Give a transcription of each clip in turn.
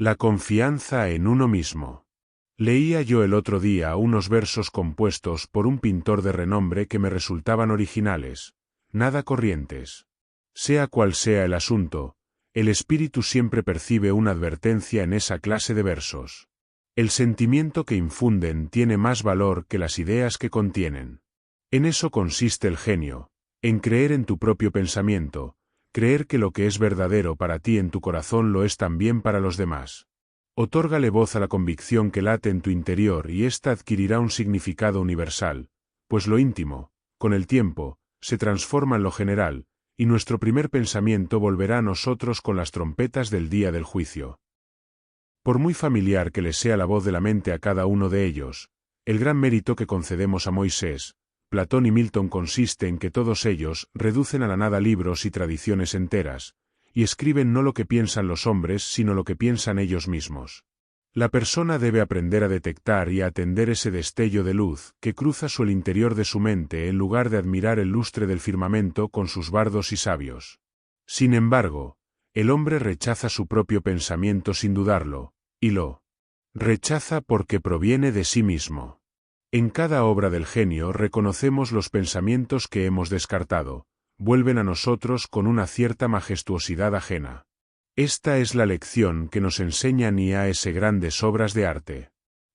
La confianza en uno mismo. Leía yo el otro día unos versos compuestos por un pintor de renombre que me resultaban originales, nada corrientes. Sea cual sea el asunto, el espíritu siempre percibe una advertencia en esa clase de versos. El sentimiento que infunden tiene más valor que las ideas que contienen. En eso consiste el genio, en creer en tu propio pensamiento, creer que lo que es verdadero para ti en tu corazón lo es también para los demás. Otórgale voz a la convicción que late en tu interior y ésta adquirirá un significado universal, pues lo íntimo, con el tiempo, se transforma en lo general, y nuestro primer pensamiento volverá a nosotros con las trompetas del día del juicio. Por muy familiar que les sea la voz de la mente a cada uno de ellos, el gran mérito que concedemos a Moisés, Platón y Milton consiste en que todos ellos reducen a la nada libros y tradiciones enteras, y escriben no lo que piensan los hombres sino lo que piensan ellos mismos. La persona debe aprender a detectar y a atender ese destello de luz que cruza el interior de su mente en lugar de admirar el lustre del firmamento con sus bardos y sabios. Sin embargo, el hombre rechaza su propio pensamiento sin dudarlo, y lo rechaza porque proviene de sí mismo. En cada obra del genio reconocemos los pensamientos que hemos descartado, vuelven a nosotros con una cierta majestuosidad ajena. Esta es la lección que nos enseñan y a ese grandes obras de arte.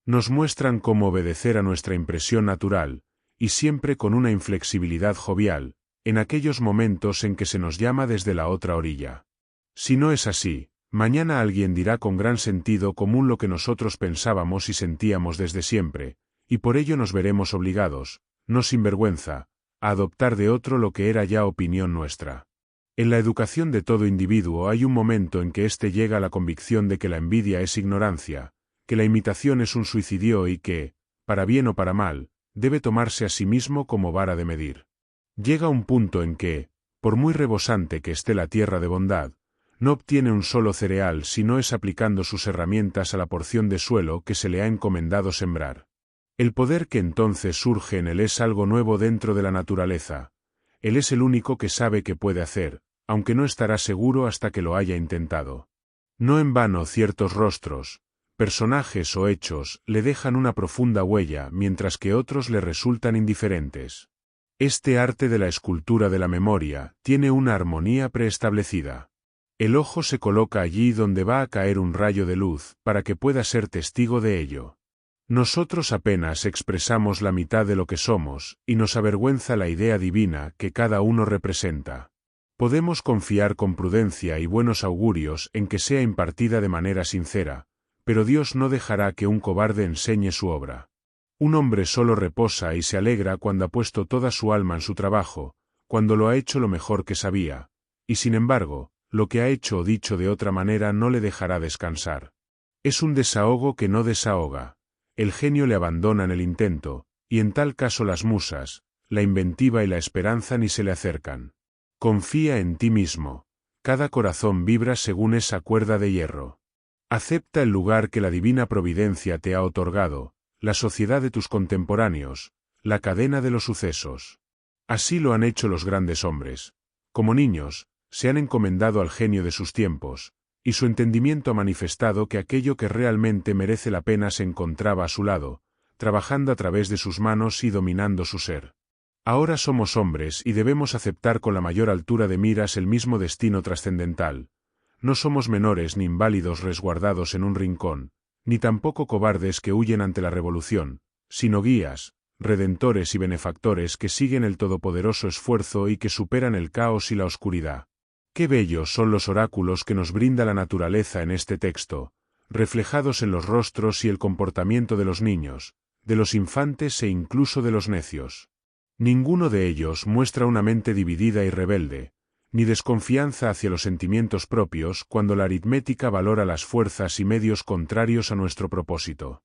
Nos muestran cómo obedecer a nuestra impresión natural, y siempre con una inflexibilidad jovial, en aquellos momentos en que se nos llama desde la otra orilla. Si no es así, mañana alguien dirá con gran sentido común lo que nosotros pensábamos y sentíamos desde siempre, y por ello nos veremos obligados, no sin vergüenza, a adoptar de otro lo que era ya opinión nuestra. En la educación de todo individuo hay un momento en que éste llega a la convicción de que la envidia es ignorancia, que la imitación es un suicidio y que, para bien o para mal, debe tomarse a sí mismo como vara de medir. Llega un punto en que, por muy rebosante que esté la tierra de bondad, no obtiene un solo cereal si no es aplicando sus herramientas a la porción de suelo que se le ha encomendado sembrar. El poder que entonces surge en él es algo nuevo dentro de la naturaleza. Él es el único que sabe qué puede hacer, aunque no estará seguro hasta que lo haya intentado. No en vano ciertos rostros, personajes o hechos le dejan una profunda huella mientras que otros le resultan indiferentes. Este arte de la escultura de la memoria tiene una armonía preestablecida. El ojo se coloca allí donde va a caer un rayo de luz para que pueda ser testigo de ello. Nosotros apenas expresamos la mitad de lo que somos, y nos avergüenza la idea divina que cada uno representa. Podemos confiar con prudencia y buenos augurios en que sea impartida de manera sincera, pero Dios no dejará que un cobarde enseñe su obra. Un hombre solo reposa y se alegra cuando ha puesto toda su alma en su trabajo, cuando lo ha hecho lo mejor que sabía, y sin embargo, lo que ha hecho o dicho de otra manera no le dejará descansar. Es un desahogo que no desahoga. El genio le abandona en el intento, y en tal caso las musas, la inventiva y la esperanza ni se le acercan. Confía en ti mismo. Cada corazón vibra según esa cuerda de hierro. Acepta el lugar que la divina providencia te ha otorgado, la sociedad de tus contemporáneos, la cadena de los sucesos. Así lo han hecho los grandes hombres. Como niños, se han encomendado al genio de sus tiempos, y su entendimiento ha manifestado que aquello que realmente merece la pena se encontraba a su lado, trabajando a través de sus manos y dominando su ser. Ahora somos hombres y debemos aceptar con la mayor altura de miras el mismo destino trascendental. No somos menores ni inválidos resguardados en un rincón, ni tampoco cobardes que huyen ante la revolución, sino guías, redentores y benefactores que siguen el todopoderoso esfuerzo y que superan el caos y la oscuridad. Qué bellos son los oráculos que nos brinda la naturaleza en este texto, reflejados en los rostros y el comportamiento de los niños, de los infantes e incluso de los necios. Ninguno de ellos muestra una mente dividida y rebelde, ni desconfianza hacia los sentimientos propios cuando la aritmética valora las fuerzas y medios contrarios a nuestro propósito.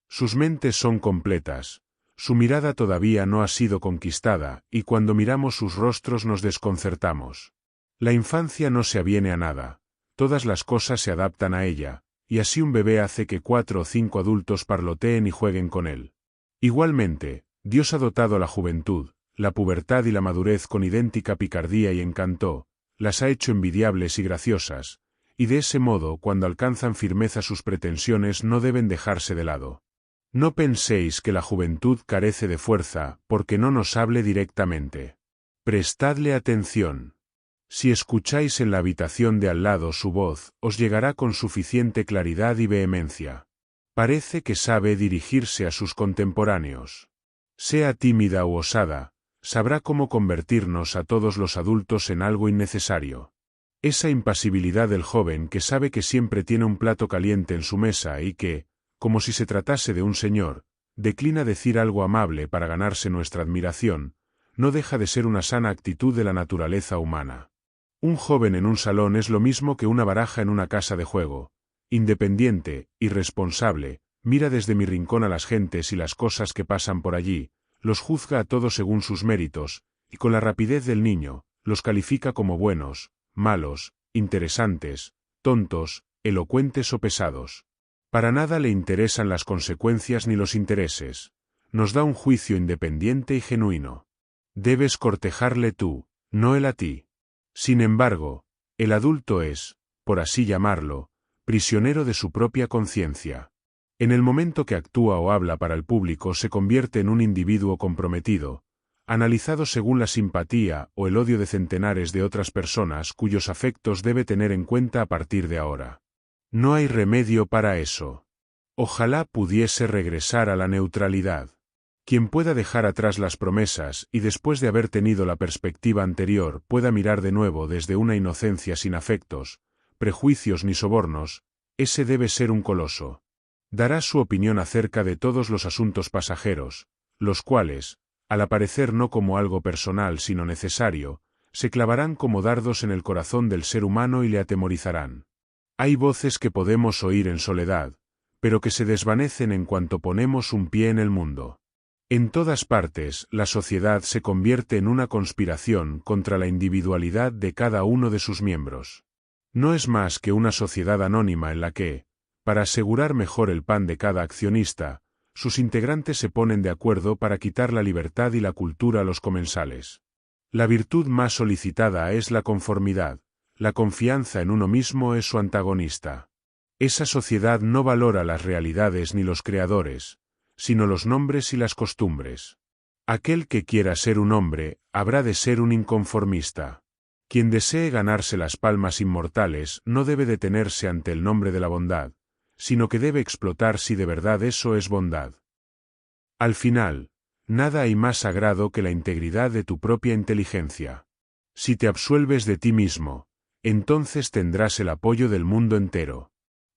Sus mentes son completas, su mirada todavía no ha sido conquistada, y cuando miramos sus rostros nos desconcertamos. La infancia no se aviene a nada, todas las cosas se adaptan a ella, y así un bebé hace que 4 o 5 adultos parloteen y jueguen con él. Igualmente, Dios ha dotado a la juventud, la pubertad y la madurez con idéntica picardía y encanto, las ha hecho envidiables y graciosas, y de ese modo cuando alcanzan firmeza sus pretensiones no deben dejarse de lado. No penséis que la juventud carece de fuerza, porque no nos hable directamente. Prestadle atención. Si escucháis en la habitación de al lado su voz, os llegará con suficiente claridad y vehemencia. Parece que sabe dirigirse a sus contemporáneos. Sea tímida u osada, sabrá cómo convertirnos a todos los adultos en algo innecesario. Esa impasibilidad del joven que sabe que siempre tiene un plato caliente en su mesa y que, como si se tratase de un señor, declina decir algo amable para ganarse nuestra admiración, no deja de ser una sana actitud de la naturaleza humana. Un joven en un salón es lo mismo que una baraja en una casa de juego. Independiente, irresponsable, mira desde mi rincón a las gentes y las cosas que pasan por allí, los juzga a todos según sus méritos, y con la rapidez del niño, los califica como buenos, malos, interesantes, tontos, elocuentes o pesados. Para nada le interesan las consecuencias ni los intereses. Nos da un juicio independiente y genuino. Debes cortejarle tú, no él a ti. Sin embargo, el adulto es, por así llamarlo, prisionero de su propia conciencia. En el momento que actúa o habla para el público se convierte en un individuo comprometido, analizado según la simpatía o el odio de centenares de otras personas cuyos afectos debe tener en cuenta a partir de ahora. No hay remedio para eso. Ojalá pudiese regresar a la neutralidad. Quien pueda dejar atrás las promesas y después de haber tenido la perspectiva anterior pueda mirar de nuevo desde una inocencia sin afectos, prejuicios ni sobornos, ese debe ser un coloso. Dará su opinión acerca de todos los asuntos pasajeros, los cuales, al aparecer no como algo personal sino necesario, se clavarán como dardos en el corazón del ser humano y le atemorizarán. Hay voces que podemos oír en soledad, pero que se desvanecen en cuanto ponemos un pie en el mundo. En todas partes, la sociedad se convierte en una conspiración contra la individualidad de cada uno de sus miembros. No es más que una sociedad anónima en la que, para asegurar mejor el pan de cada accionista, sus integrantes se ponen de acuerdo para quitar la libertad y la cultura a los comensales. La virtud más solicitada es la conformidad, la confianza en uno mismo es su antagonista. Esa sociedad no valora las realidades ni los creadores, sino los nombres y las costumbres. Aquel que quiera ser un hombre, habrá de ser un inconformista. Quien desee ganarse las palmas inmortales no debe detenerse ante el nombre de la bondad, sino que debe explotar si de verdad eso es bondad. Al final, nada hay más sagrado que la integridad de tu propia inteligencia. Si te absuelves de ti mismo, entonces tendrás el apoyo del mundo entero.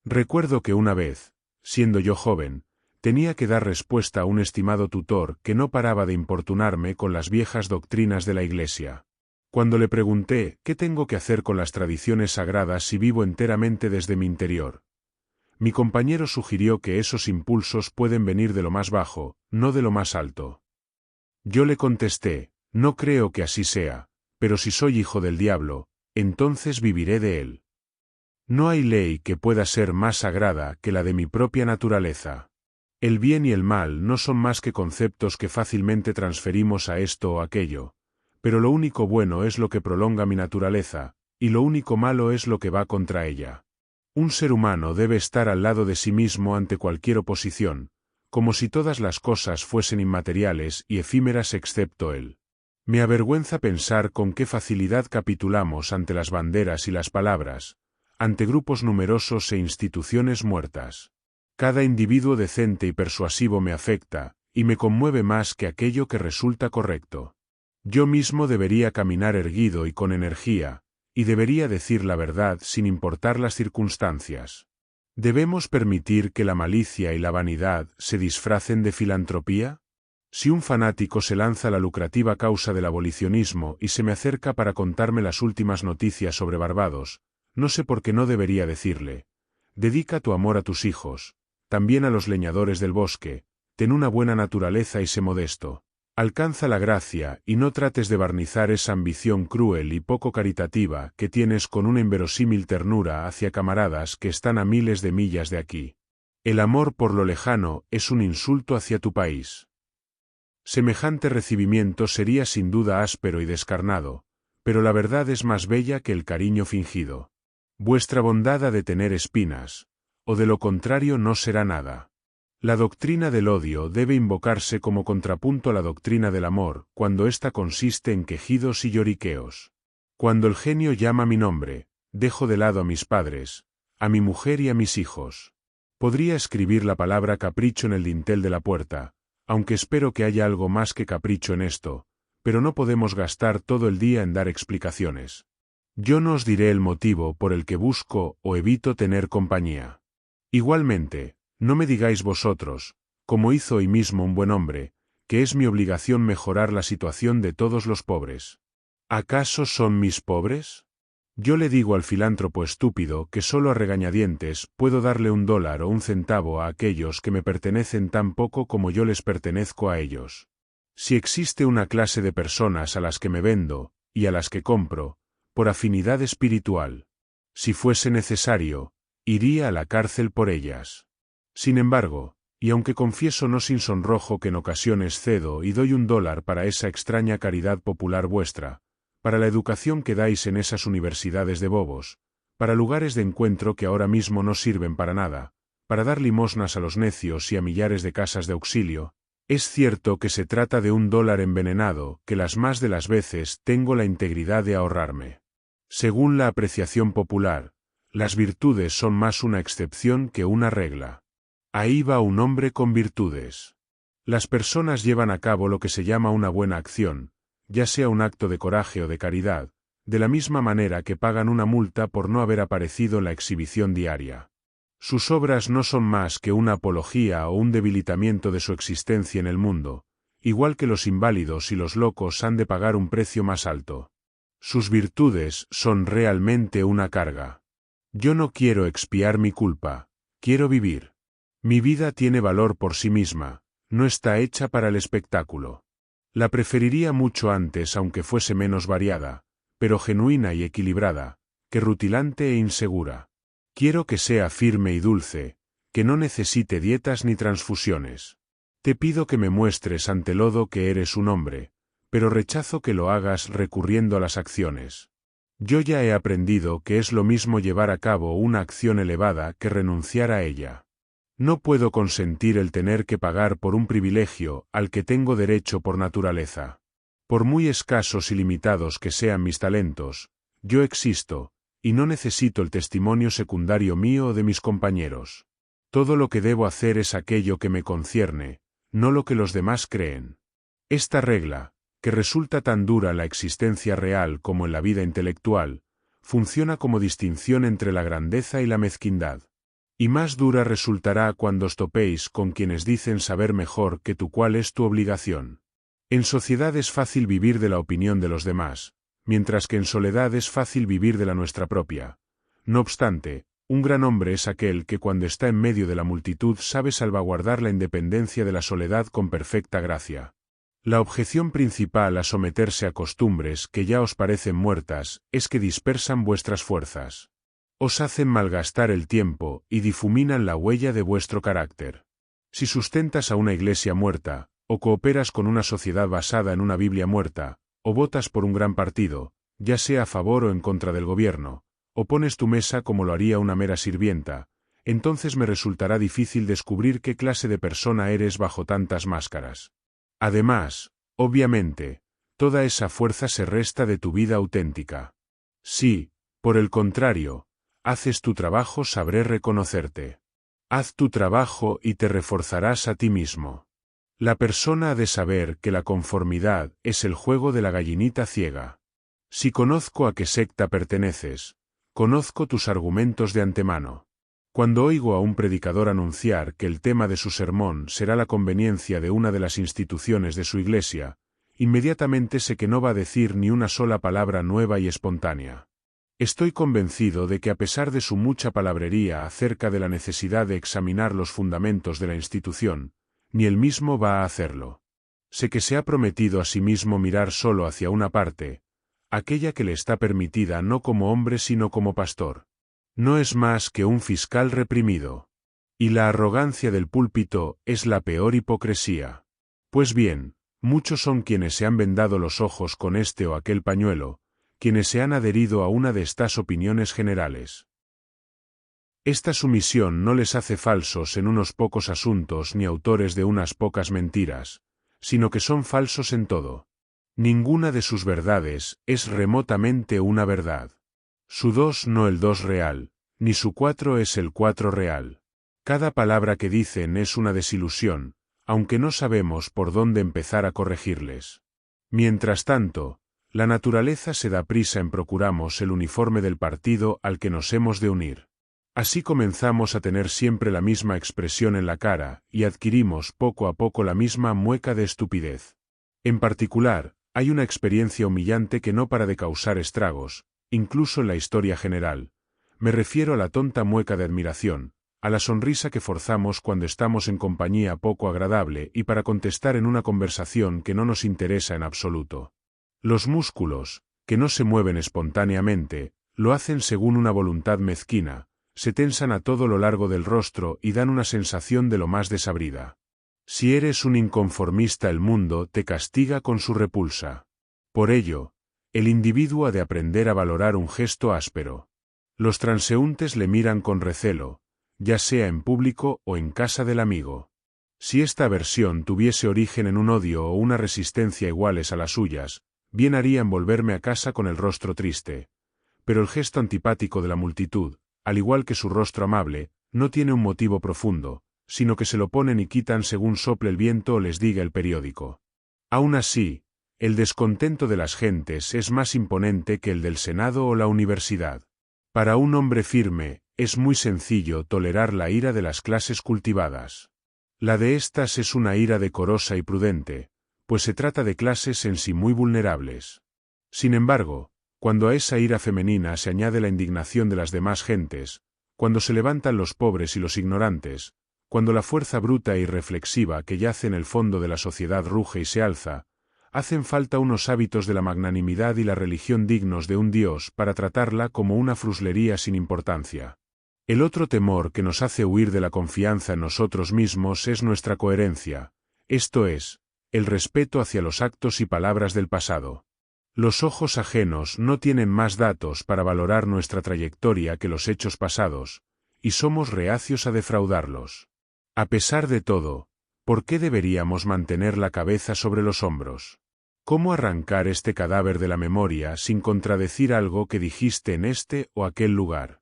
Recuerdo que una vez, siendo yo joven, tenía que dar respuesta a un estimado tutor que no paraba de importunarme con las viejas doctrinas de la Iglesia. Cuando le pregunté qué tengo que hacer con las tradiciones sagradas si vivo enteramente desde mi interior, mi compañero sugirió que esos impulsos pueden venir de lo más bajo, no de lo más alto. Yo le contesté, no creo que así sea, pero si soy hijo del diablo, entonces viviré de él. No hay ley que pueda ser más sagrada que la de mi propia naturaleza. El bien y el mal no son más que conceptos que fácilmente transferimos a esto o aquello, pero lo único bueno es lo que prolonga mi naturaleza, y lo único malo es lo que va contra ella. Un ser humano debe estar al lado de sí mismo ante cualquier oposición, como si todas las cosas fuesen inmateriales y efímeras excepto él. Me avergüenza pensar con qué facilidad capitulamos ante las banderas y las palabras, ante grupos numerosos e instituciones muertas. Cada individuo decente y persuasivo me afecta, y me conmueve más que aquello que resulta correcto. Yo mismo debería caminar erguido y con energía, y debería decir la verdad sin importar las circunstancias. ¿Debemos permitir que la malicia y la vanidad se disfracen de filantropía? Si un fanático se lanza a la lucrativa causa del abolicionismo y se me acerca para contarme las últimas noticias sobre Barbados, no sé por qué no debería decirle: dedica tu amor a tus hijos, también a los leñadores del bosque, ten una buena naturaleza y sé modesto. Alcanza la gracia y no trates de barnizar esa ambición cruel y poco caritativa que tienes con una inverosímil ternura hacia camaradas que están a miles de millas de aquí. El amor por lo lejano es un insulto hacia tu país. Semejante recibimiento sería sin duda áspero y descarnado, pero la verdad es más bella que el cariño fingido. Vuestra bondad ha de tener espinas, o de lo contrario no será nada. La doctrina del odio debe invocarse como contrapunto a la doctrina del amor, cuando ésta consiste en quejidos y lloriqueos. Cuando el genio llama mi nombre, dejo de lado a mis padres, a mi mujer y a mis hijos. Podría escribir la palabra capricho en el dintel de la puerta, aunque espero que haya algo más que capricho en esto, pero no podemos gastar todo el día en dar explicaciones. Yo no os diré el motivo por el que busco o evito tener compañía. Igualmente, no me digáis vosotros, como hizo hoy mismo un buen hombre, que es mi obligación mejorar la situación de todos los pobres. ¿Acaso son mis pobres? Yo le digo al filántropo estúpido que solo a regañadientes puedo darle $1 o 1 centavo a aquellos que me pertenecen tan poco como yo les pertenezco a ellos. Si existe una clase de personas a las que me vendo, y a las que compro, por afinidad espiritual, si fuese necesario, iría a la cárcel por ellas. Sin embargo, y aunque confieso no sin sonrojo que en ocasiones cedo y doy $1 para esa extraña caridad popular vuestra, para la educación que dais en esas universidades de bobos, para lugares de encuentro que ahora mismo no sirven para nada, para dar limosnas a los necios y a millares de casas de auxilio, es cierto que se trata de $1 envenenado que las más de las veces tengo la integridad de ahorrarme. Según la apreciación popular, las virtudes son más una excepción que una regla. Ahí va un hombre con virtudes. Las personas llevan a cabo lo que se llama una buena acción, ya sea un acto de coraje o de caridad, de la misma manera que pagan una multa por no haber aparecido en la exhibición diaria. Sus obras no son más que una apología o un debilitamiento de su existencia en el mundo, igual que los inválidos y los locos han de pagar un precio más alto. Sus virtudes son realmente una carga. Yo no quiero expiar mi culpa, quiero vivir. Mi vida tiene valor por sí misma, no está hecha para el espectáculo. La preferiría mucho antes aunque fuese menos variada, pero genuina y equilibrada, que rutilante e insegura. Quiero que sea firme y dulce, que no necesite dietas ni transfusiones. Te pido que me muestres ante lodo que eres un hombre, pero rechazo que lo hagas recurriendo a las acciones. Yo ya he aprendido que es lo mismo llevar a cabo una acción elevada que renunciar a ella. No puedo consentir el tener que pagar por un privilegio al que tengo derecho por naturaleza. Por muy escasos y limitados que sean mis talentos, yo existo, y no necesito el testimonio secundario mío o de mis compañeros. Todo lo que debo hacer es aquello que me concierne, no lo que los demás creen. Esta regla, que resulta tan dura en la existencia real como en la vida intelectual, funciona como distinción entre la grandeza y la mezquindad. Y más dura resultará cuando os topéis con quienes dicen saber mejor que tú cuál es tu obligación. En sociedad es fácil vivir de la opinión de los demás, mientras que en soledad es fácil vivir de la nuestra propia. No obstante, un gran hombre es aquel que cuando está en medio de la multitud sabe salvaguardar la independencia de la soledad con perfecta gracia. La objeción principal a someterse a costumbres que ya os parecen muertas es que dispersan vuestras fuerzas. Os hacen malgastar el tiempo y difuminan la huella de vuestro carácter. Si sustentas a una iglesia muerta, o cooperas con una sociedad basada en una Biblia muerta, o votas por un gran partido, ya sea a favor o en contra del gobierno, o pones tu mesa como lo haría una mera sirvienta, entonces me resultará difícil descubrir qué clase de persona eres bajo tantas máscaras. Además, obviamente, toda esa fuerza se resta de tu vida auténtica. Si, por el contrario, haces tu trabajo, sabré reconocerte. Haz tu trabajo y te reforzarás a ti mismo. La persona ha de saber que la conformidad es el juego de la gallinita ciega. Si conozco a qué secta perteneces, conozco tus argumentos de antemano. Cuando oigo a un predicador anunciar que el tema de su sermón será la conveniencia de una de las instituciones de su iglesia, inmediatamente sé que no va a decir ni una sola palabra nueva y espontánea. Estoy convencido de que a pesar de su mucha palabrería acerca de la necesidad de examinar los fundamentos de la institución, ni él mismo va a hacerlo. Sé que se ha prometido a sí mismo mirar solo hacia una parte, aquella que le está permitida no como hombre sino como pastor. No es más que un fiscal reprimido. Y la arrogancia del púlpito es la peor hipocresía. Pues bien, muchos son quienes se han vendado los ojos con este o aquel pañuelo, quienes se han adherido a una de estas opiniones generales. Esta sumisión no les hace falsos en unos pocos asuntos ni autores de unas pocas mentiras, sino que son falsos en todo. Ninguna de sus verdades es remotamente una verdad. Su 2 no el 2 real, ni su 4 es el 4 real. Cada palabra que dicen es una desilusión, aunque no sabemos por dónde empezar a corregirles. Mientras tanto, la naturaleza se da prisa en procuramos el uniforme del partido al que nos hemos de unir. Así comenzamos a tener siempre la misma expresión en la cara, y adquirimos poco a poco la misma mueca de estupidez. En particular, hay una experiencia humillante que no para de causar estragos, incluso en la historia general. Me refiero a la tonta mueca de admiración, a la sonrisa que forzamos cuando estamos en compañía poco agradable y para contestar en una conversación que no nos interesa en absoluto. Los músculos, que no se mueven espontáneamente, lo hacen según una voluntad mezquina, se tensan a todo lo largo del rostro y dan una sensación de lo más desabrida. Si eres un inconformista, el mundo te castiga con su repulsa. Por ello, el individuo ha de aprender a valorar un gesto áspero. Los transeúntes le miran con recelo, ya sea en público o en casa del amigo. Si esta aversión tuviese origen en un odio o una resistencia iguales a las suyas, bien haría en volverme a casa con el rostro triste. Pero el gesto antipático de la multitud, al igual que su rostro amable, no tiene un motivo profundo, sino que se lo ponen y quitan según sople el viento o les diga el periódico. Aún así, el descontento de las gentes es más imponente que el del Senado o la universidad. Para un hombre firme, es muy sencillo tolerar la ira de las clases cultivadas. La de estas es una ira decorosa y prudente, pues se trata de clases en sí muy vulnerables. Sin embargo, cuando a esa ira femenina se añade la indignación de las demás gentes, cuando se levantan los pobres y los ignorantes, cuando la fuerza bruta e irreflexiva que yace en el fondo de la sociedad ruge y se alza, hacen falta unos hábitos de la magnanimidad y la religión dignos de un Dios para tratarla como una fruslería sin importancia. El otro temor que nos hace huir de la confianza en nosotros mismos es nuestra coherencia, esto es, el respeto hacia los actos y palabras del pasado. Los ojos ajenos no tienen más datos para valorar nuestra trayectoria que los hechos pasados, y somos reacios a defraudarlos. A pesar de todo, ¿por qué deberíamos mantener la cabeza sobre los hombros? ¿Cómo arrancar este cadáver de la memoria sin contradecir algo que dijiste en este o aquel lugar?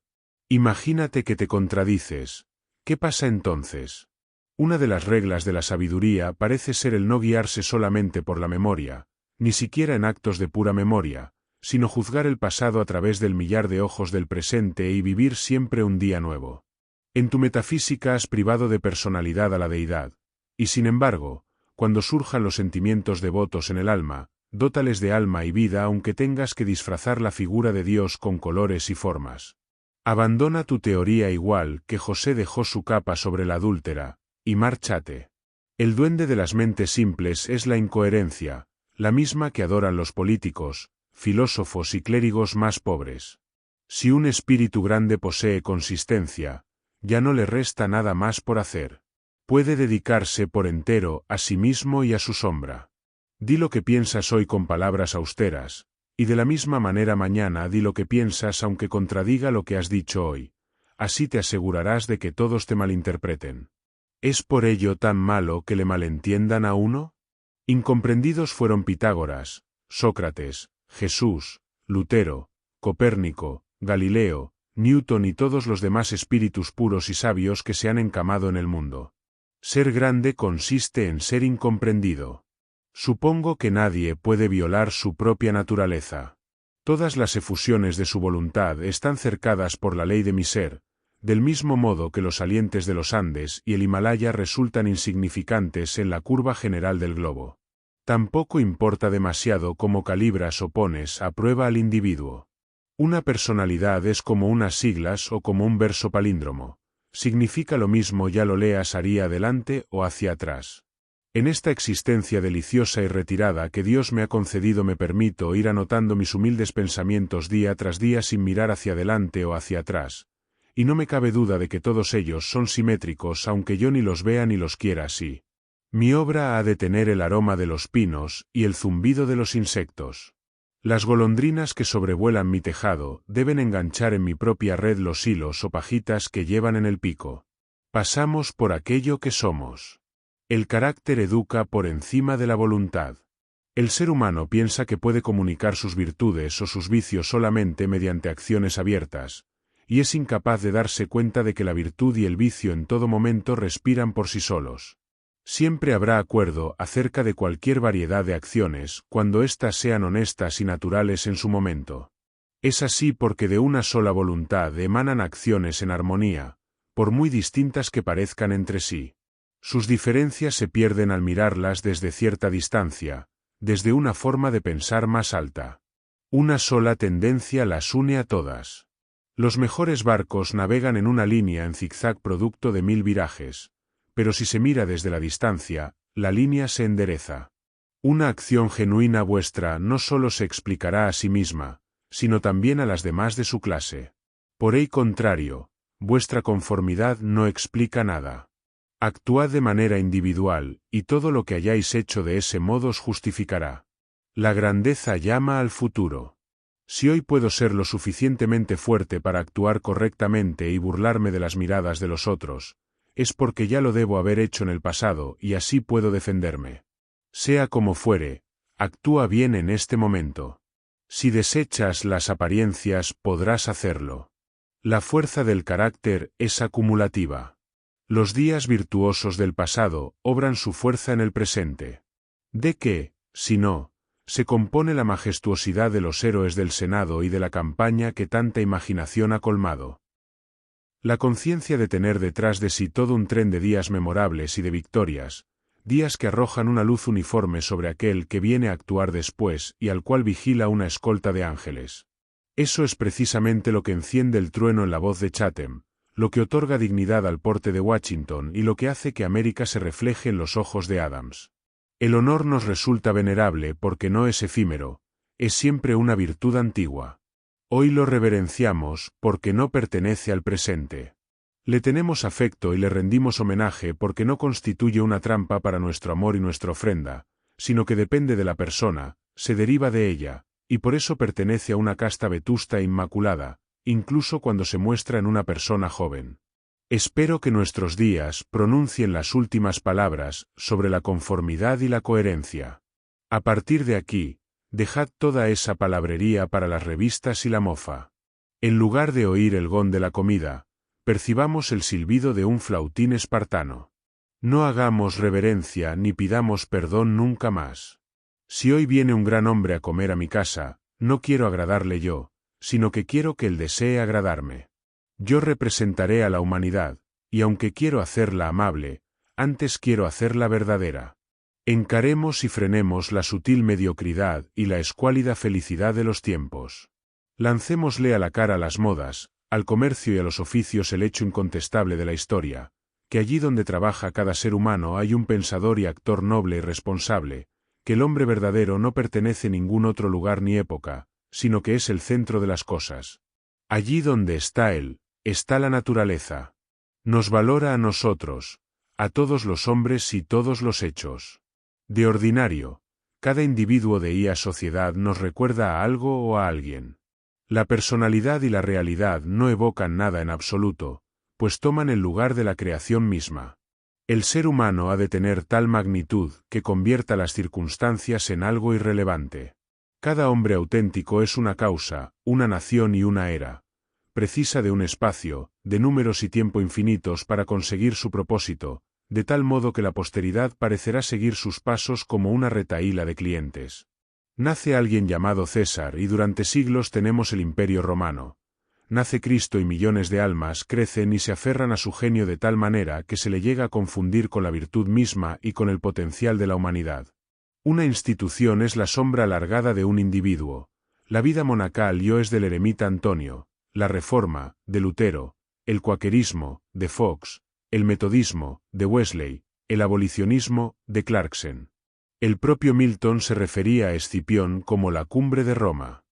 Imagínate que te contradices. ¿Qué pasa entonces? Una de las reglas de la sabiduría parece ser el no guiarse solamente por la memoria, ni siquiera en actos de pura memoria, sino juzgar el pasado a través del millar de ojos del presente y vivir siempre un día nuevo. En tu metafísica has privado de personalidad a la deidad, y sin embargo, cuando surjan los sentimientos devotos en el alma, dótales de alma y vida aunque tengas que disfrazar la figura de Dios con colores y formas. Abandona tu teoría igual que José dejó su capa sobre la adúltera, y márchate. El duende de las mentes simples es la incoherencia, la misma que adoran los políticos, filósofos y clérigos más pobres. Si un espíritu grande posee consistencia, ya no le resta nada más por hacer. Puede dedicarse por entero a sí mismo y a su sombra. Di lo que piensas hoy con palabras austeras, y de la misma manera mañana di lo que piensas aunque contradiga lo que has dicho hoy. Así te asegurarás de que todos te malinterpreten. ¿Es por ello tan malo que le malentiendan a uno? Incomprendidos fueron Pitágoras, Sócrates, Jesús, Lutero, Copérnico, Galileo, Newton y todos los demás espíritus puros y sabios que se han encamado en el mundo. Ser grande consiste en ser incomprendido. Supongo que nadie puede violar su propia naturaleza. Todas las efusiones de su voluntad están cercadas por la ley de mi ser, del mismo modo que los salientes de los Andes y el Himalaya resultan insignificantes en la curva general del globo. Tampoco importa demasiado cómo calibras o pones a prueba al individuo. Una personalidad es como unas siglas o como un verso palíndromo. Significa lo mismo ya lo leas hacia adelante o hacia atrás. En esta existencia deliciosa y retirada que Dios me ha concedido me permito ir anotando mis humildes pensamientos día tras día sin mirar hacia adelante o hacia atrás. Y no me cabe duda de que todos ellos son simétricos aunque yo ni los vea ni los quiera así. Mi obra ha de tener el aroma de los pinos y el zumbido de los insectos. Las golondrinas que sobrevuelan mi tejado deben enganchar en mi propia red los hilos o pajitas que llevan en el pico. Pasamos por aquello que somos. El carácter educa por encima de la voluntad. El ser humano piensa que puede comunicar sus virtudes o sus vicios solamente mediante acciones abiertas, y es incapaz de darse cuenta de que la virtud y el vicio en todo momento respiran por sí solos. Siempre habrá acuerdo acerca de cualquier variedad de acciones cuando éstas sean honestas y naturales en su momento. Es así porque de una sola voluntad emanan acciones en armonía, por muy distintas que parezcan entre sí. Sus diferencias se pierden al mirarlas desde cierta distancia, desde una forma de pensar más alta. Una sola tendencia las une a todas. Los mejores barcos navegan en una línea en zigzag producto de 1000 virajes, pero si se mira desde la distancia, la línea se endereza. Una acción genuina vuestra no solo se explicará a sí misma, sino también a las demás de su clase. Por el contrario, vuestra conformidad no explica nada. Actuad de manera individual, y todo lo que hayáis hecho de ese modo os justificará. La grandeza llama al futuro. Si hoy puedo ser lo suficientemente fuerte para actuar correctamente y burlarme de las miradas de los otros, es porque ya lo debo haber hecho en el pasado y así puedo defenderme. Sea como fuere, actúa bien en este momento. Si desechas las apariencias podrás hacerlo. La fuerza del carácter es acumulativa. Los días virtuosos del pasado obran su fuerza en el presente. ¿De qué, si no, se compone la majestuosidad de los héroes del Senado y de la campaña que tanta imaginación ha colmado? La conciencia de tener detrás de sí todo un tren de días memorables y de victorias, días que arrojan una luz uniforme sobre aquel que viene a actuar después y al cual vigila una escolta de ángeles. Eso es precisamente lo que enciende el trueno en la voz de Chatham, lo que otorga dignidad al porte de Washington y lo que hace que América se refleje en los ojos de Adams. El honor nos resulta venerable porque no es efímero, es siempre una virtud antigua. Hoy lo reverenciamos porque no pertenece al presente. Le tenemos afecto y le rendimos homenaje porque no constituye una trampa para nuestro amor y nuestra ofrenda, sino que depende de la persona, se deriva de ella, y por eso pertenece a una casta vetusta e inmaculada, incluso cuando se muestra en una persona joven. Espero que nuestros días pronuncien las últimas palabras sobre la conformidad y la coherencia. A partir de aquí, dejad toda esa palabrería para las revistas y la mofa. En lugar de oír el gong de la comida, percibamos el silbido de un flautín espartano. No hagamos reverencia ni pidamos perdón nunca más. Si hoy viene un gran hombre a comer a mi casa, no quiero agradarle yo, sino que quiero que él desee agradarme. Yo representaré a la humanidad, y aunque quiero hacerla amable, antes quiero hacerla verdadera. Encaremos y frenemos la sutil mediocridad y la escuálida felicidad de los tiempos. Lancémosle a la cara las modas, al comercio y a los oficios el hecho incontestable de la historia, que allí donde trabaja cada ser humano hay un pensador y actor noble y responsable, que el hombre verdadero no pertenece a ningún otro lugar ni época, sino que es el centro de las cosas. Allí donde está él, está la naturaleza. Nos valora a nosotros, a todos los hombres y todos los hechos. De ordinario, cada individuo de IA sociedad nos recuerda a algo o a alguien. La personalidad y la realidad no evocan nada en absoluto, pues toman el lugar de la creación misma. El ser humano ha de tener tal magnitud que convierta las circunstancias en algo irrelevante. Cada hombre auténtico es una causa, una nación y una era. Precisa de un espacio, de números y tiempo infinitos para conseguir su propósito, de tal modo que la posteridad parecerá seguir sus pasos como una retahíla de clientes. Nace alguien llamado César y durante siglos tenemos el Imperio Romano. Nace Cristo y millones de almas crecen y se aferran a su genio de tal manera que se le llega a confundir con la virtud misma y con el potencial de la humanidad. Una institución es la sombra alargada de un individuo. La vida monacal es del eremita Antonio, la Reforma, de Lutero, el cuaquerismo, de Fox, el metodismo, de Wesley, el abolicionismo, de Clarkson. El propio Milton se refería a Escipión como la cumbre de Roma.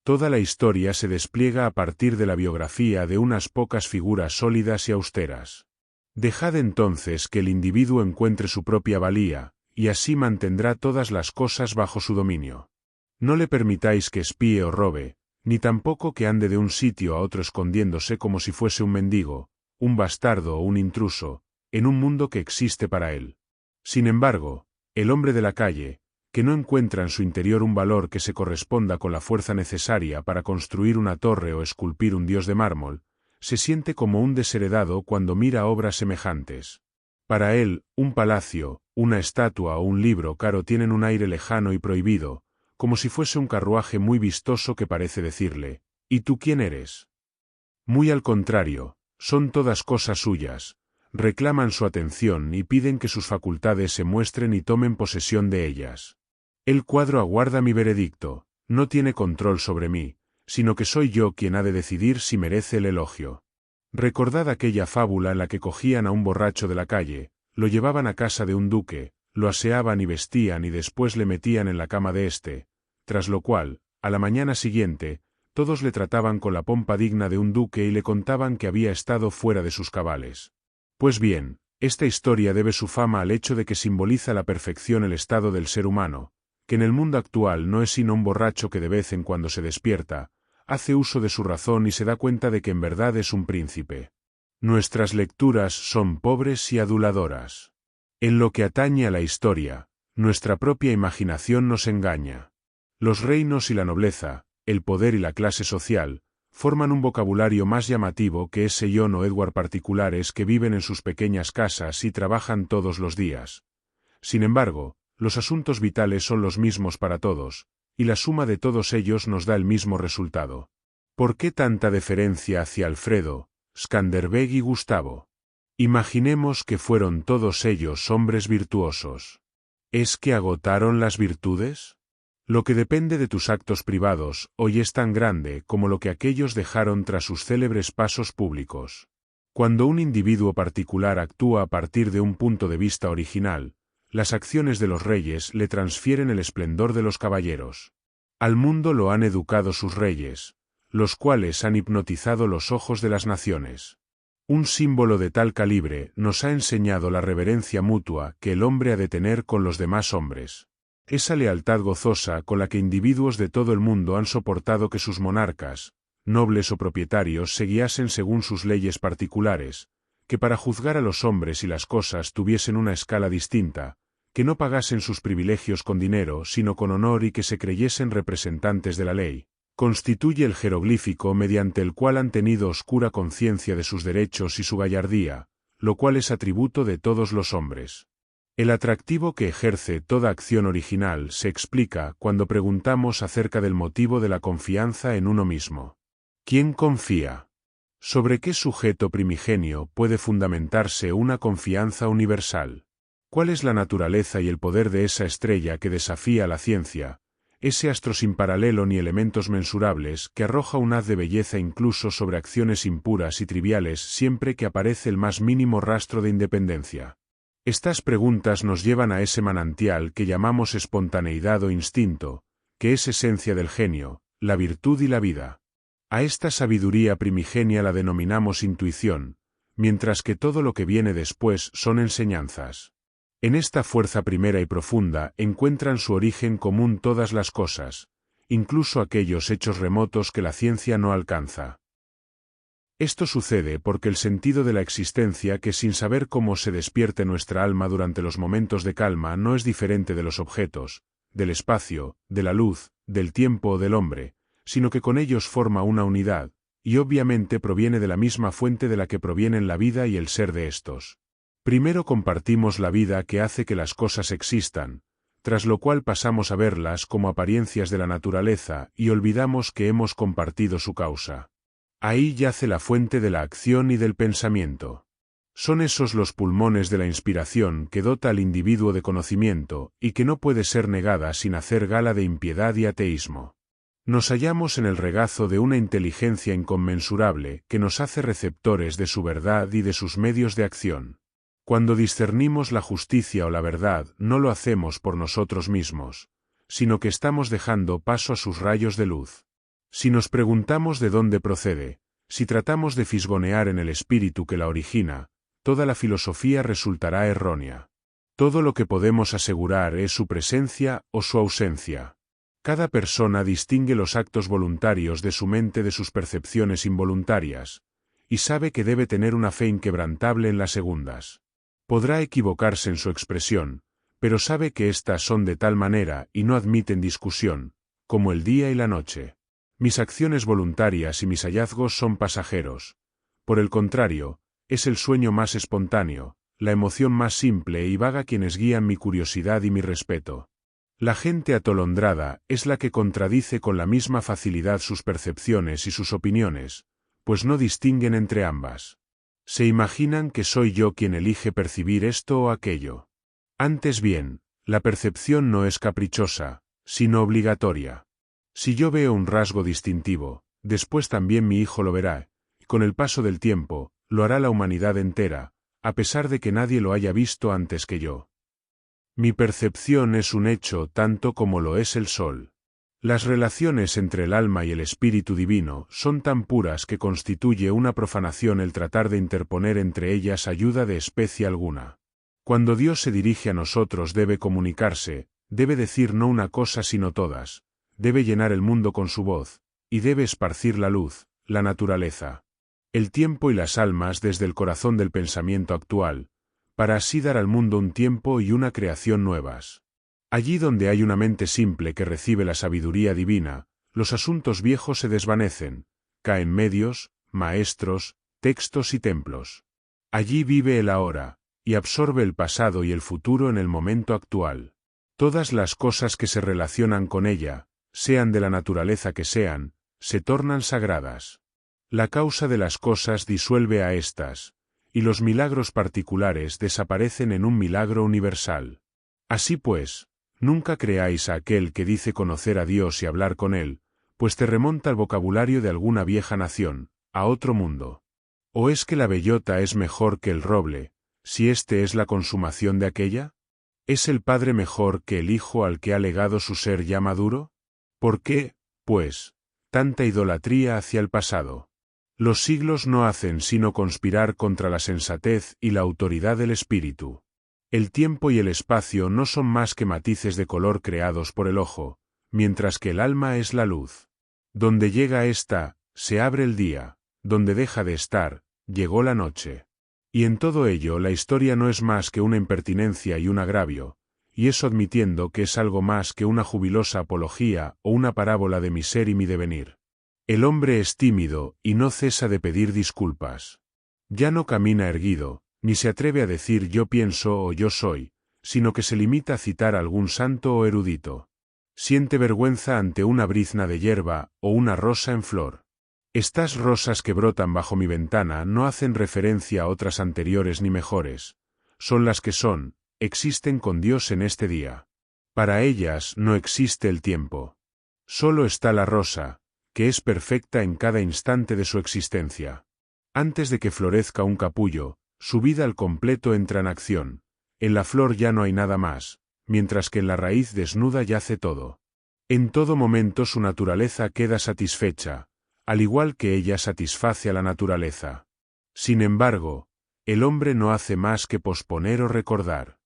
Toda la historia se despliega a partir de la biografía de unas pocas figuras sólidas y austeras. Dejad entonces que el individuo encuentre su propia valía, y así mantendrá todas las cosas bajo su dominio. No le permitáis que espíe o robe, ni tampoco que ande de un sitio a otro escondiéndose como si fuese un mendigo, un bastardo o un intruso, en un mundo que existe para él. Sin embargo, el hombre de la calle, que no encuentra en su interior un valor que se corresponda con la fuerza necesaria para construir una torre o esculpir un dios de mármol, se siente como un desheredado cuando mira obras semejantes. Para él, un palacio, una estatua o un libro caro tienen un aire lejano y prohibido, como si fuese un carruaje muy vistoso que parece decirle, ¿y tú quién eres? Muy al contrario, son todas cosas suyas, reclaman su atención y piden que sus facultades se muestren y tomen posesión de ellas. El cuadro aguarda mi veredicto, no tiene control sobre mí, sino que soy yo quien ha de decidir si merece el elogio. Recordad aquella fábula en la que cogían a un borracho de la calle, lo llevaban a casa de un duque, lo aseaban y vestían y después le metían en la cama de éste, tras lo cual, a la mañana siguiente, todos le trataban con la pompa digna de un duque y le contaban que había estado fuera de sus cabales. Pues bien, esta historia debe su fama al hecho de que simboliza la perfección el estado del ser humano, que en el mundo actual no es sino un borracho que de vez en cuando se despierta, hace uso de su razón y se da cuenta de que en verdad es un príncipe. Nuestras lecturas son pobres y aduladoras. En lo que atañe a la historia, nuestra propia imaginación nos engaña. Los reinos y la nobleza, el poder y la clase social, forman un vocabulario más llamativo que ese John o Edward particulares que viven en sus pequeñas casas y trabajan todos los días. Sin embargo, los asuntos vitales son los mismos para todos, y la suma de todos ellos nos da el mismo resultado. ¿Por qué tanta deferencia hacia Alfredo, Skanderbeg y Gustavo? Imaginemos que fueron todos ellos hombres virtuosos. ¿Es que agotaron las virtudes? Lo que depende de tus actos privados hoy es tan grande como lo que aquellos dejaron tras sus célebres pasos públicos. Cuando un individuo particular actúa a partir de un punto de vista original, las acciones de los reyes le transfieren el esplendor de los caballeros. Al mundo lo han educado sus reyes, los cuales han hipnotizado los ojos de las naciones. Un símbolo de tal calibre nos ha enseñado la reverencia mutua que el hombre ha de tener con los demás hombres. Esa lealtad gozosa con la que individuos de todo el mundo han soportado que sus monarcas, nobles o propietarios se guiasen según sus leyes particulares, que para juzgar a los hombres y las cosas tuviesen una escala distinta, que no pagasen sus privilegios con dinero sino con honor y que se creyesen representantes de la ley, constituye el jeroglífico mediante el cual han tenido oscura conciencia de sus derechos y su gallardía, lo cual es atributo de todos los hombres. El atractivo que ejerce toda acción original se explica cuando preguntamos acerca del motivo de la confianza en uno mismo. ¿Quién confía? ¿Sobre qué sujeto primigenio puede fundamentarse una confianza universal? ¿Cuál es la naturaleza y el poder de esa estrella que desafía a la ciencia, ese astro sin paralelo ni elementos mensurables que arroja un haz de belleza incluso sobre acciones impuras y triviales siempre que aparece el más mínimo rastro de independencia? Estas preguntas nos llevan a ese manantial que llamamos espontaneidad o instinto, que es esencia del genio, la virtud y la vida. A esta sabiduría primigenia la denominamos intuición, mientras que todo lo que viene después son enseñanzas. En esta fuerza primera y profunda encuentran su origen común todas las cosas, incluso aquellos hechos remotos que la ciencia no alcanza. Esto sucede porque el sentido de la existencia que sin saber cómo se despierte nuestra alma durante los momentos de calma no es diferente de los objetos, del espacio, de la luz, del tiempo o del hombre, sino que con ellos forma una unidad, y obviamente proviene de la misma fuente de la que provienen la vida y el ser de estos. Primero compartimos la vida que hace que las cosas existan, tras lo cual pasamos a verlas como apariencias de la naturaleza y olvidamos que hemos compartido su causa. Ahí yace la fuente de la acción y del pensamiento. Son esos los pulmones de la inspiración que dota al individuo de conocimiento y que no puede ser negada sin hacer gala de impiedad y ateísmo. Nos hallamos en el regazo de una inteligencia inconmensurable que nos hace receptores de su verdad y de sus medios de acción. Cuando discernimos la justicia o la verdad no lo hacemos por nosotros mismos, sino que estamos dejando paso a sus rayos de luz. Si nos preguntamos de dónde procede, si tratamos de fisgonear en el espíritu que la origina, toda la filosofía resultará errónea. Todo lo que podemos asegurar es su presencia o su ausencia. Cada persona distingue los actos voluntarios de su mente de sus percepciones involuntarias, y sabe que debe tener una fe inquebrantable en las segundas. Podrá equivocarse en su expresión, pero sabe que éstas son de tal manera y no admiten discusión, como el día y la noche. Mis acciones voluntarias y mis hallazgos son pasajeros. Por el contrario, es el sueño más espontáneo, la emoción más simple y vaga quienes guían mi curiosidad y mi respeto. La gente atolondrada es la que contradice con la misma facilidad sus percepciones y sus opiniones, pues no distinguen entre ambas. Se imaginan que soy yo quien elige percibir esto o aquello. Antes bien, la percepción no es caprichosa, sino obligatoria. Si yo veo un rasgo distintivo, después también mi hijo lo verá, y con el paso del tiempo, lo hará la humanidad entera, a pesar de que nadie lo haya visto antes que yo. Mi percepción es un hecho tanto como lo es el sol. Las relaciones entre el alma y el espíritu divino son tan puras que constituye una profanación el tratar de interponer entre ellas ayuda de especie alguna. Cuando Dios se dirige a nosotros debe comunicarse, debe decir no una cosa sino todas, debe llenar el mundo con su voz, y debe esparcir la luz, la naturaleza, el tiempo y las almas desde el corazón del pensamiento actual, para así dar al mundo un tiempo y una creación nuevas. Allí donde hay una mente simple que recibe la sabiduría divina, los asuntos viejos se desvanecen, caen medios, maestros, textos y templos. Allí vive el ahora, y absorbe el pasado y el futuro en el momento actual. Todas las cosas que se relacionan con ella, sean de la naturaleza que sean, se tornan sagradas. La causa de las cosas disuelve a éstas, y los milagros particulares desaparecen en un milagro universal. Así pues, nunca creáis a aquel que dice conocer a Dios y hablar con él, pues te remonta al vocabulario de alguna vieja nación, a otro mundo. ¿O es que la bellota es mejor que el roble, si éste es la consumación de aquella? ¿Es el padre mejor que el hijo al que ha legado su ser ya maduro? ¿Por qué, pues, tanta idolatría hacia el pasado? Los siglos no hacen sino conspirar contra la sensatez y la autoridad del espíritu. El tiempo y el espacio no son más que matices de color creados por el ojo, mientras que el alma es la luz. Donde llega ésta, se abre el día, donde deja de estar, llegó la noche. Y en todo ello la historia no es más que una impertinencia y un agravio, y eso admitiendo que es algo más que una jubilosa apología o una parábola de mi ser y mi devenir. El hombre es tímido y no cesa de pedir disculpas. Ya no camina erguido, ni se atreve a decir yo pienso o yo soy, sino que se limita a citar a algún santo o erudito. Siente vergüenza ante una brizna de hierba o una rosa en flor. Estas rosas que brotan bajo mi ventana no hacen referencia a otras anteriores ni mejores, son las que son, existen con Dios en este día. Para ellas no existe el tiempo. Solo está la rosa, que es perfecta en cada instante de su existencia. Antes de que florezca un capullo, su vida al completo entra en acción. En la flor ya no hay nada más, mientras que en la raíz desnuda yace todo. En todo momento su naturaleza queda satisfecha, al igual que ella satisface a la naturaleza. Sin embargo, el hombre no hace más que posponer o recordar.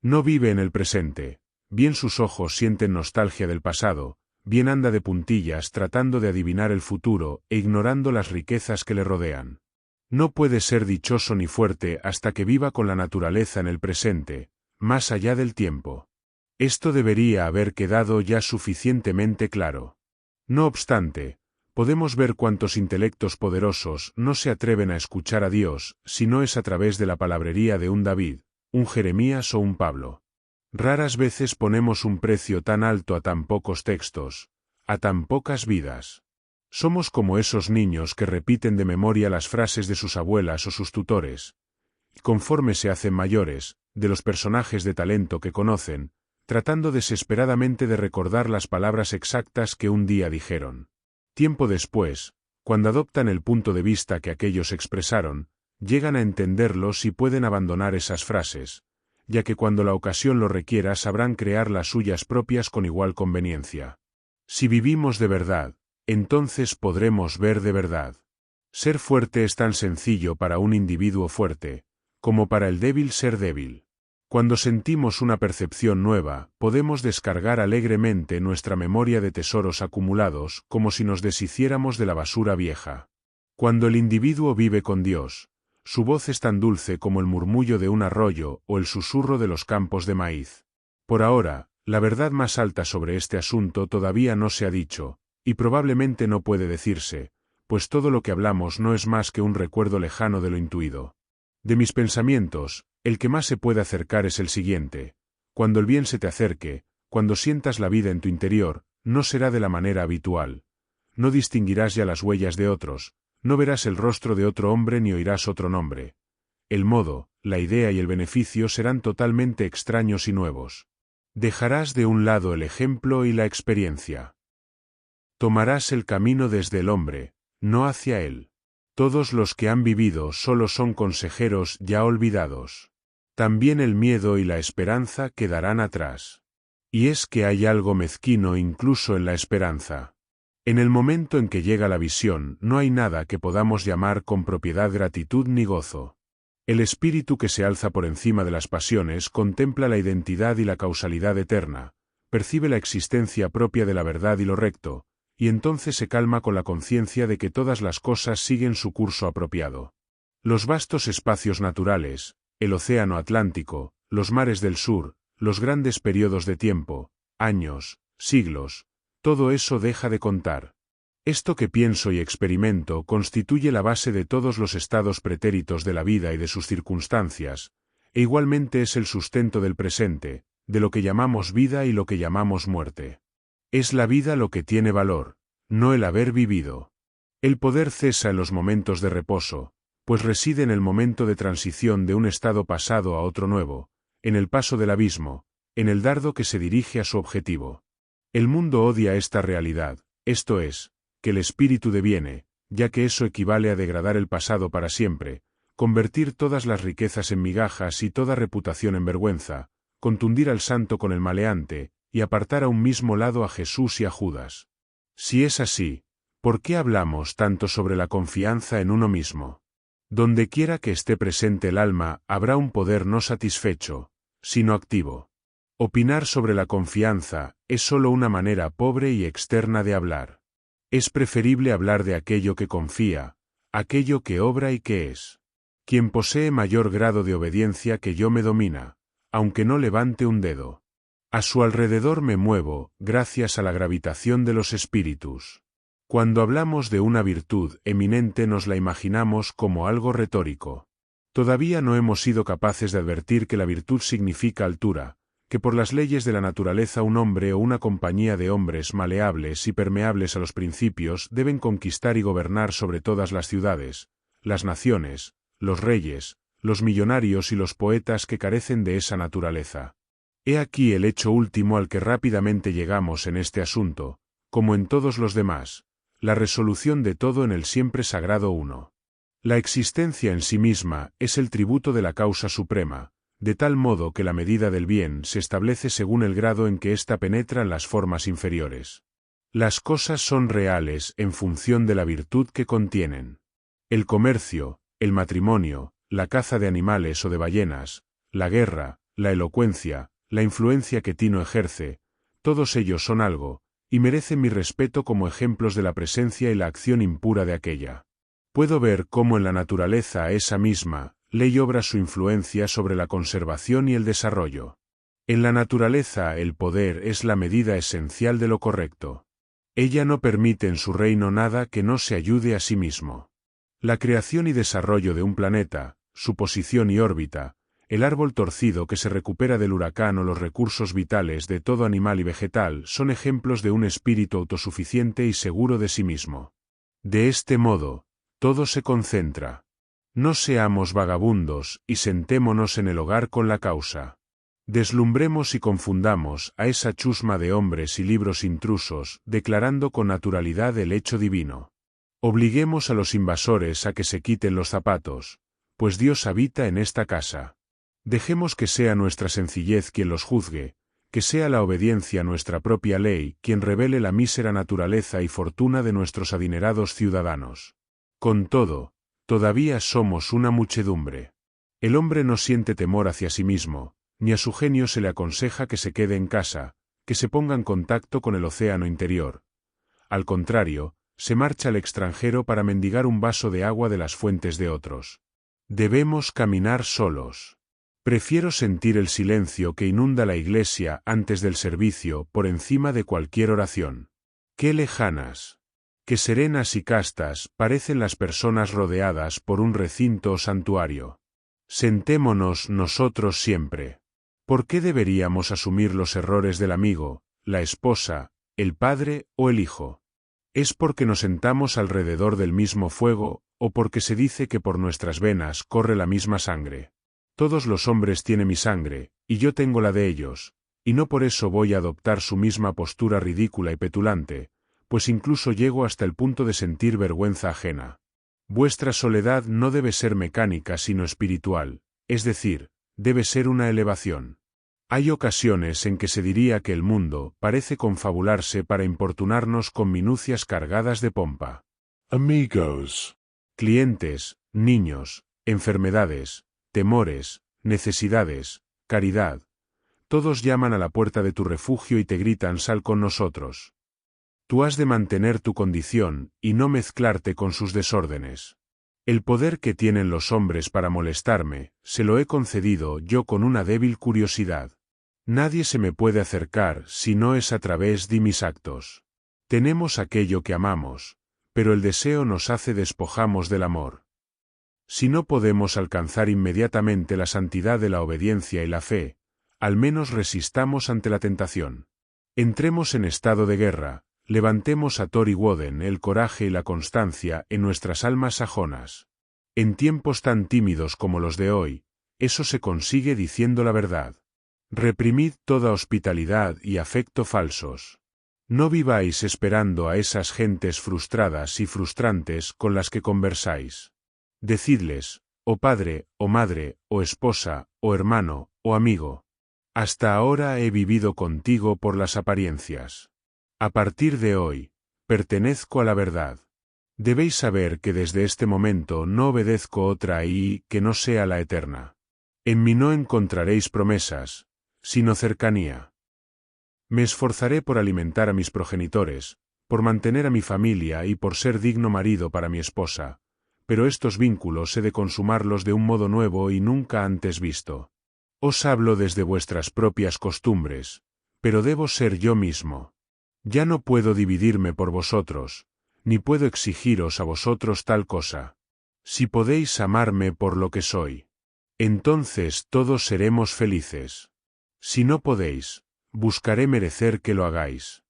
No vive en el presente, bien sus ojos sienten nostalgia del pasado, bien anda de puntillas tratando de adivinar el futuro e ignorando las riquezas que le rodean. No puede ser dichoso ni fuerte hasta que viva con la naturaleza en el presente, más allá del tiempo. Esto debería haber quedado ya suficientemente claro. No obstante, podemos ver cuántos intelectos poderosos no se atreven a escuchar a Dios si no es a través de la palabrería de un David, un Jeremías o un Pablo. Raras veces ponemos un precio tan alto a tan pocos textos, a tan pocas vidas. Somos como esos niños que repiten de memoria las frases de sus abuelas o sus tutores. Y conforme se hacen mayores, de los personajes de talento que conocen, tratando desesperadamente de recordar las palabras exactas que un día dijeron. Tiempo después, cuando adoptan el punto de vista que aquellos expresaron, llegan a entenderlos y pueden abandonar esas frases, ya que cuando la ocasión lo requiera sabrán crear las suyas propias con igual conveniencia. Si vivimos de verdad, entonces podremos ver de verdad. Ser fuerte es tan sencillo para un individuo fuerte, como para el débil ser débil. Cuando sentimos una percepción nueva, podemos descargar alegremente nuestra memoria de tesoros acumulados como si nos deshiciéramos de la basura vieja. Cuando el individuo vive con Dios, su voz es tan dulce como el murmullo de un arroyo o el susurro de los campos de maíz. Por ahora, la verdad más alta sobre este asunto todavía no se ha dicho, y probablemente no puede decirse, pues todo lo que hablamos no es más que un recuerdo lejano de lo intuido. De mis pensamientos, el que más se puede acercar es el siguiente: cuando el bien se te acerque, cuando sientas la vida en tu interior, no será de la manera habitual. No distinguirás ya las huellas de otros, no verás el rostro de otro hombre ni oirás otro nombre. El modo, la idea y el beneficio serán totalmente extraños y nuevos. Dejarás de un lado el ejemplo y la experiencia. Tomarás el camino desde el hombre, no hacia él. Todos los que han vivido solo son consejeros ya olvidados. También el miedo y la esperanza quedarán atrás. Y es que hay algo mezquino incluso en la esperanza. En el momento en que llega la visión, no hay nada que podamos llamar con propiedad gratitud ni gozo. El espíritu que se alza por encima de las pasiones contempla la identidad y la causalidad eterna, percibe la existencia propia de la verdad y lo recto, y entonces se calma con la conciencia de que todas las cosas siguen su curso apropiado. Los vastos espacios naturales, el océano Atlántico, los mares del sur, los grandes periodos de tiempo, años, siglos, todo eso deja de contar. Esto que pienso y experimento constituye la base de todos los estados pretéritos de la vida y de sus circunstancias, e igualmente es el sustento del presente, de lo que llamamos vida y lo que llamamos muerte. Es la vida lo que tiene valor, no el haber vivido. El poder cesa en los momentos de reposo, pues reside en el momento de transición de un estado pasado a otro nuevo, en el paso del abismo, en el dardo que se dirige a su objetivo. El mundo odia esta realidad, esto es, que el espíritu deviene, ya que eso equivale a degradar el pasado para siempre, convertir todas las riquezas en migajas y toda reputación en vergüenza, contundir al santo con el maleante, y apartar a un mismo lado a Jesús y a Judas. Si es así, ¿por qué hablamos tanto sobre la confianza en uno mismo? Donde quiera que esté presente el alma, habrá un poder no satisfecho, sino activo. Opinar sobre la confianza es sólo una manera pobre y externa de hablar. Es preferible hablar de aquello que confía, aquello que obra y que es. Quien posee mayor grado de obediencia que yo me domina, aunque no levante un dedo. A su alrededor me muevo, gracias a la gravitación de los espíritus. Cuando hablamos de una virtud eminente nos la imaginamos como algo retórico. Todavía no hemos sido capaces de advertir que la virtud significa altura, que por las leyes de la naturaleza un hombre o una compañía de hombres maleables y permeables a los principios deben conquistar y gobernar sobre todas las ciudades, las naciones, los reyes, los millonarios y los poetas que carecen de esa naturaleza. He aquí el hecho último al que rápidamente llegamos en este asunto, como en todos los demás, la resolución de todo en el siempre sagrado uno. La existencia en sí misma es el tributo de la causa suprema, de tal modo que la medida del bien se establece según el grado en que ésta penetra en las formas inferiores. Las cosas son reales en función de la virtud que contienen. El comercio, el matrimonio, la caza de animales o de ballenas, la guerra, la elocuencia, la influencia que Tino ejerce, todos ellos son algo, y merecen mi respeto como ejemplos de la presencia y la acción impura de aquella. Puedo ver cómo en la naturaleza esa misma ley obra su influencia sobre la conservación y el desarrollo. En la naturaleza el poder es la medida esencial de lo correcto. Ella no permite en su reino nada que no se ayude a sí mismo. La creación y desarrollo de un planeta, su posición y órbita, el árbol torcido que se recupera del huracán o los recursos vitales de todo animal y vegetal son ejemplos de un espíritu autosuficiente y seguro de sí mismo. De este modo, todo se concentra. No seamos vagabundos y sentémonos en el hogar con la causa. Deslumbremos y confundamos a esa chusma de hombres y libros intrusos, declarando con naturalidad el hecho divino. Obliguemos a los invasores a que se quiten los zapatos, pues Dios habita en esta casa. Dejemos que sea nuestra sencillez quien los juzgue, que sea la obediencia a nuestra propia ley quien revele la mísera naturaleza y fortuna de nuestros adinerados ciudadanos. Con todo, todavía somos una muchedumbre. El hombre no siente temor hacia sí mismo, ni a su genio se le aconseja que se quede en casa, que se ponga en contacto con el océano interior. Al contrario, se marcha al extranjero para mendigar un vaso de agua de las fuentes de otros. Debemos caminar solos. Prefiero sentir el silencio que inunda la iglesia antes del servicio por encima de cualquier oración. ¡Qué lejanas! ¡Qué serenas y castas parecen las personas rodeadas por un recinto o santuario! Sentémonos nosotros siempre. ¿Por qué deberíamos asumir los errores del amigo, la esposa, el padre o el hijo? ¿Es porque nos sentamos alrededor del mismo fuego, o porque se dice que por nuestras venas corre la misma sangre? Todos los hombres tienen mi sangre, y yo tengo la de ellos, y no por eso voy a adoptar su misma postura ridícula y petulante, pues incluso llego hasta el punto de sentir vergüenza ajena. Vuestra soledad no debe ser mecánica sino espiritual, es decir, debe ser una elevación. Hay ocasiones en que se diría que el mundo parece confabularse para importunarnos con minucias cargadas de pompa. Amigos. Clientes, niños, enfermedades, temores, necesidades, caridad. Todos llaman a la puerta de tu refugio y te gritan: sal con nosotros. Tú has de mantener tu condición y no mezclarte con sus desórdenes. El poder que tienen los hombres para molestarme, se lo he concedido yo con una débil curiosidad. Nadie se me puede acercar si no es a través de mis actos. Tenemos aquello que amamos, pero el deseo nos hace despojamos del amor. Si no podemos alcanzar inmediatamente la santidad de la obediencia y la fe, al menos resistamos ante la tentación. Entremos en estado de guerra, levantemos a Tor y Woden el coraje y la constancia en nuestras almas sajonas. En tiempos tan tímidos como los de hoy, eso se consigue diciendo la verdad. Reprimid toda hospitalidad y afecto falsos. No viváis esperando a esas gentes frustradas y frustrantes con las que conversáis. Decidles, oh padre, oh madre, oh esposa, oh hermano, oh amigo. Hasta ahora he vivido contigo por las apariencias. A partir de hoy, pertenezco a la verdad. Debéis saber que desde este momento no obedezco otra y que no sea la eterna. En mí no encontraréis promesas, sino cercanía. Me esforzaré por alimentar a mis progenitores, por mantener a mi familia y por ser digno marido para mi esposa, pero estos vínculos he de consumarlos de un modo nuevo y nunca antes visto. Os hablo desde vuestras propias costumbres, pero debo ser yo mismo. Ya no puedo dividirme por vosotros, ni puedo exigiros a vosotros tal cosa. Si podéis amarme por lo que soy, entonces todos seremos felices. Si no podéis, buscaré merecer que lo hagáis.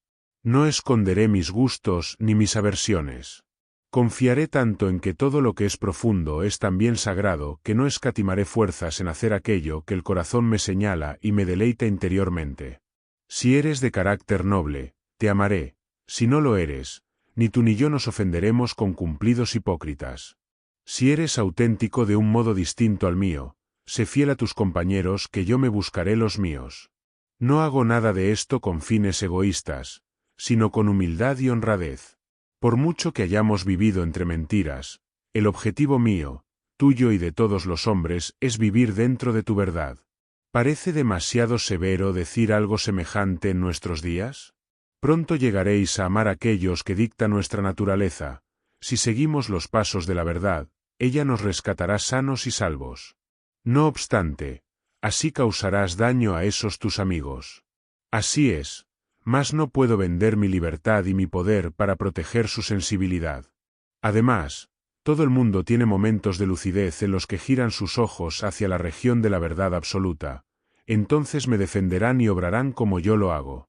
No esconderé mis gustos ni mis aversiones. Confiaré tanto en que todo lo que es profundo es también sagrado que no escatimaré fuerzas en hacer aquello que el corazón me señala y me deleita interiormente. Si eres de carácter noble, te amaré; si no lo eres, ni tú ni yo nos ofenderemos con cumplidos hipócritas. Si eres auténtico de un modo distinto al mío, sé fiel a tus compañeros que yo me buscaré los míos. No hago nada de esto con fines egoístas, sino con humildad y honradez. Por mucho que hayamos vivido entre mentiras, el objetivo mío, tuyo y de todos los hombres es vivir dentro de tu verdad. ¿Parece demasiado severo decir algo semejante en nuestros días? Pronto llegaréis a amar a aquellos que dicta nuestra naturaleza. Si seguimos los pasos de la verdad, ella nos rescatará sanos y salvos. No obstante, así causarás daño a esos tus amigos. Así es. Mas no puedo vender mi libertad y mi poder para proteger su sensibilidad. Además, todo el mundo tiene momentos de lucidez en los que giran sus ojos hacia la región de la verdad absoluta. Entonces me defenderán y obrarán como yo lo hago.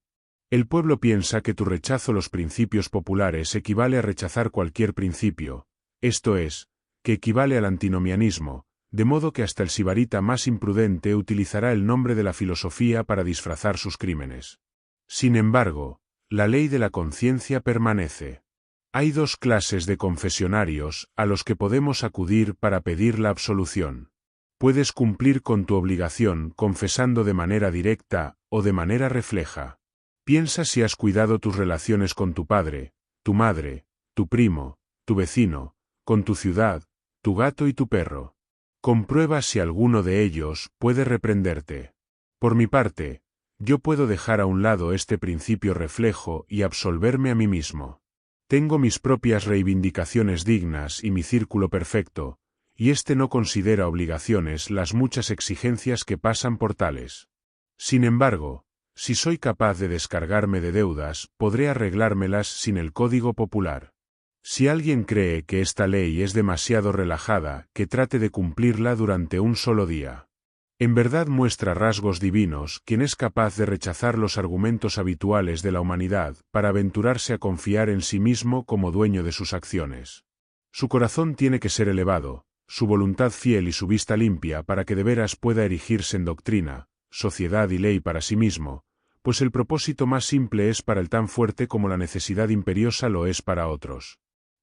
El pueblo piensa que tu rechazo a los principios populares equivale a rechazar cualquier principio, esto es, que equivale al antinomianismo, de modo que hasta el sibarita más imprudente utilizará el nombre de la filosofía para disfrazar sus crímenes. Sin embargo, la ley de la conciencia permanece. Hay dos clases de confesionarios a los que podemos acudir para pedir la absolución. Puedes cumplir con tu obligación confesando de manera directa o de manera refleja. Piensa si has cuidado tus relaciones con tu padre, tu madre, tu primo, tu vecino, con tu ciudad, tu gato y tu perro. Comprueba si alguno de ellos puede reprenderte. Por mi parte, yo puedo dejar a un lado este principio reflejo y absolverme a mí mismo. Tengo mis propias reivindicaciones dignas y mi círculo perfecto, y éste no considera obligaciones las muchas exigencias que pasan por tales. Sin embargo, si soy capaz de descargarme de deudas, podré arreglármelas sin el código popular. Si alguien cree que esta ley es demasiado relajada, que trate de cumplirla durante un solo día. En verdad muestra rasgos divinos quien es capaz de rechazar los argumentos habituales de la humanidad para aventurarse a confiar en sí mismo como dueño de sus acciones. Su corazón tiene que ser elevado, su voluntad fiel y su vista limpia para que de veras pueda erigirse en doctrina, sociedad y ley para sí mismo, pues el propósito más simple es para él tan fuerte como la necesidad imperiosa lo es para otros.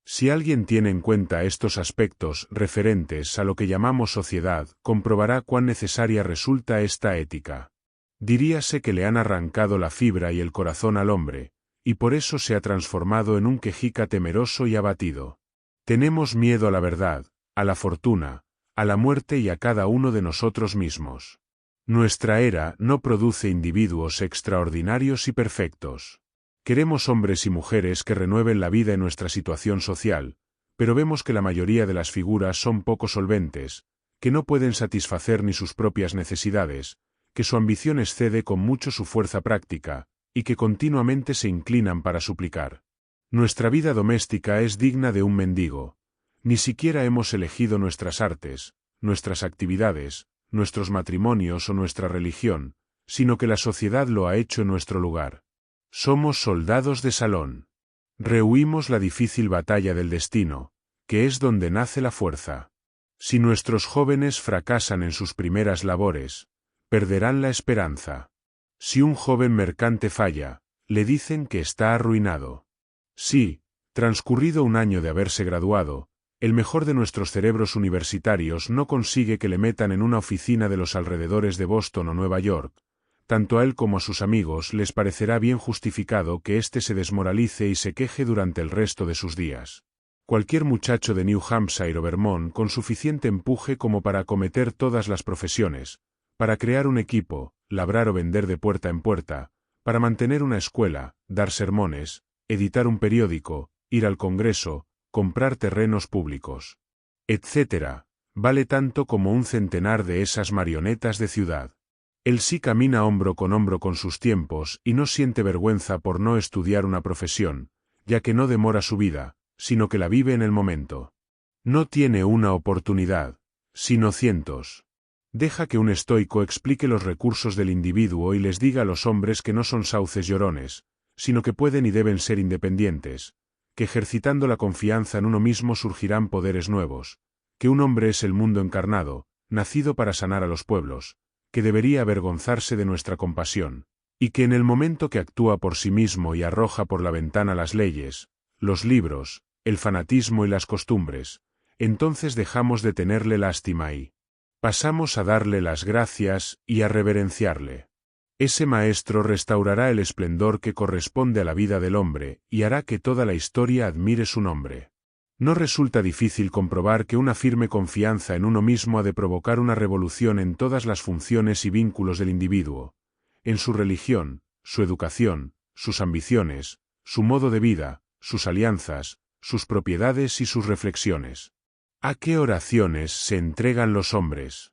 Si alguien tiene en cuenta estos aspectos referentes a lo que llamamos sociedad, comprobará cuán necesaria resulta esta ética. Diríase que le han arrancado la fibra y el corazón al hombre, y por eso se ha transformado en un quejica temeroso y abatido. Tenemos miedo a la verdad, a la fortuna, a la muerte y a cada uno de nosotros mismos. Nuestra era no produce individuos extraordinarios y perfectos. Queremos hombres y mujeres que renueven la vida en nuestra situación social, pero vemos que la mayoría de las figuras son poco solventes, que no pueden satisfacer ni sus propias necesidades, que su ambición excede con mucho su fuerza práctica, y que continuamente se inclinan para suplicar. Nuestra vida doméstica es digna de un mendigo. Ni siquiera hemos elegido nuestras artes, nuestras actividades, nuestros matrimonios o nuestra religión, sino que la sociedad lo ha hecho en nuestro lugar. Somos soldados de salón. Rehuimos la difícil batalla del destino, que es donde nace la fuerza. Si nuestros jóvenes fracasan en sus primeras labores, perderán la esperanza. Si un joven mercante falla, le dicen que está arruinado. Si, transcurrido un año de haberse graduado, el mejor de nuestros cerebros universitarios no consigue que le metan en una oficina de los alrededores de Boston o Nueva York, tanto a él como a sus amigos les parecerá bien justificado que éste se desmoralice y se queje durante el resto de sus días. Cualquier muchacho de New Hampshire o Vermont con suficiente empuje como para acometer todas las profesiones, para crear un equipo, labrar o vender de puerta en puerta, para mantener una escuela, dar sermones, editar un periódico, ir al Congreso, comprar terrenos públicos, etc., vale tanto como un centenar de esas marionetas de ciudad. Él sí camina hombro con sus tiempos y no siente vergüenza por no estudiar una profesión, ya que no demora su vida, sino que la vive en el momento. No tiene una oportunidad, sino cientos. Deja que un estoico explique los recursos del individuo y les diga a los hombres que no son sauces llorones, sino que pueden y deben ser independientes, que ejercitando la confianza en uno mismo surgirán poderes nuevos, que un hombre es el mundo encarnado, nacido para sanar a los pueblos, que debería avergonzarse de nuestra compasión, y que en el momento que actúa por sí mismo y arroja por la ventana las leyes, los libros, el fanatismo y las costumbres, entonces dejamos de tenerle lástima y pasamos a darle las gracias y a reverenciarle. Ese maestro restaurará el esplendor que corresponde a la vida del hombre y hará que toda la historia admire su nombre. No resulta difícil comprobar que una firme confianza en uno mismo ha de provocar una revolución en todas las funciones y vínculos del individuo, en su religión, su educación, sus ambiciones, su modo de vida, sus alianzas, sus propiedades y sus reflexiones. ¿A qué oraciones se entregan los hombres?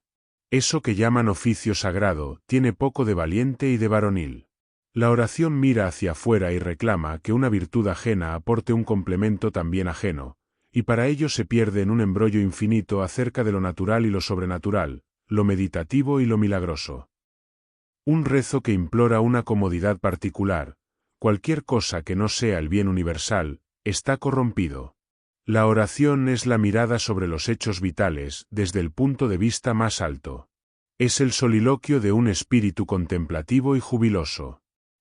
Eso que llaman oficio sagrado tiene poco de valiente y de varonil. La oración mira hacia afuera y reclama que una virtud ajena aporte un complemento también ajeno, y para ello se pierde en un embrollo infinito acerca de lo natural y lo sobrenatural, lo meditativo y lo milagroso. Un rezo que implora una comodidad particular, cualquier cosa que no sea el bien universal, está corrompido. La oración es la mirada sobre los hechos vitales desde el punto de vista más alto. Es el soliloquio de un espíritu contemplativo y jubiloso.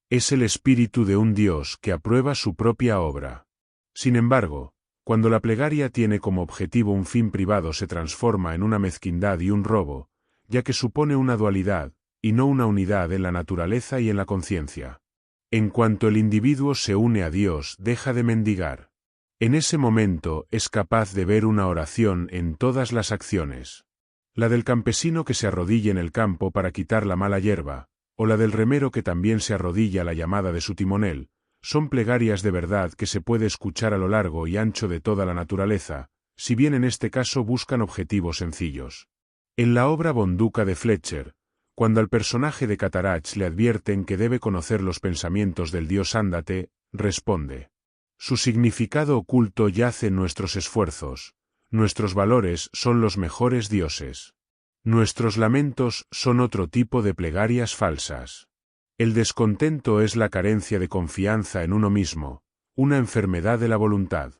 Es el espíritu de un Dios que aprueba su propia obra. Sin embargo, cuando la plegaria tiene como objetivo un fin privado se transforma en una mezquindad y un robo, ya que supone una dualidad, y no una unidad en la naturaleza y en la conciencia. En cuanto el individuo se une a Dios, deja de mendigar. En ese momento es capaz de ver una oración en todas las acciones. La del campesino que se arrodilla en el campo para quitar la mala hierba, o la del remero que también se arrodilla a la llamada de su timonel, son plegarias de verdad que se puede escuchar a lo largo y ancho de toda la naturaleza, si bien en este caso buscan objetivos sencillos. En la obra Bonduca de Fletcher, cuando al personaje de Catarach le advierten que debe conocer los pensamientos del dios Ándate, responde: su significado oculto yace en nuestros esfuerzos, nuestros valores son los mejores dioses. Nuestros lamentos son otro tipo de plegarias falsas. El descontento es la carencia de confianza en uno mismo, una enfermedad de la voluntad.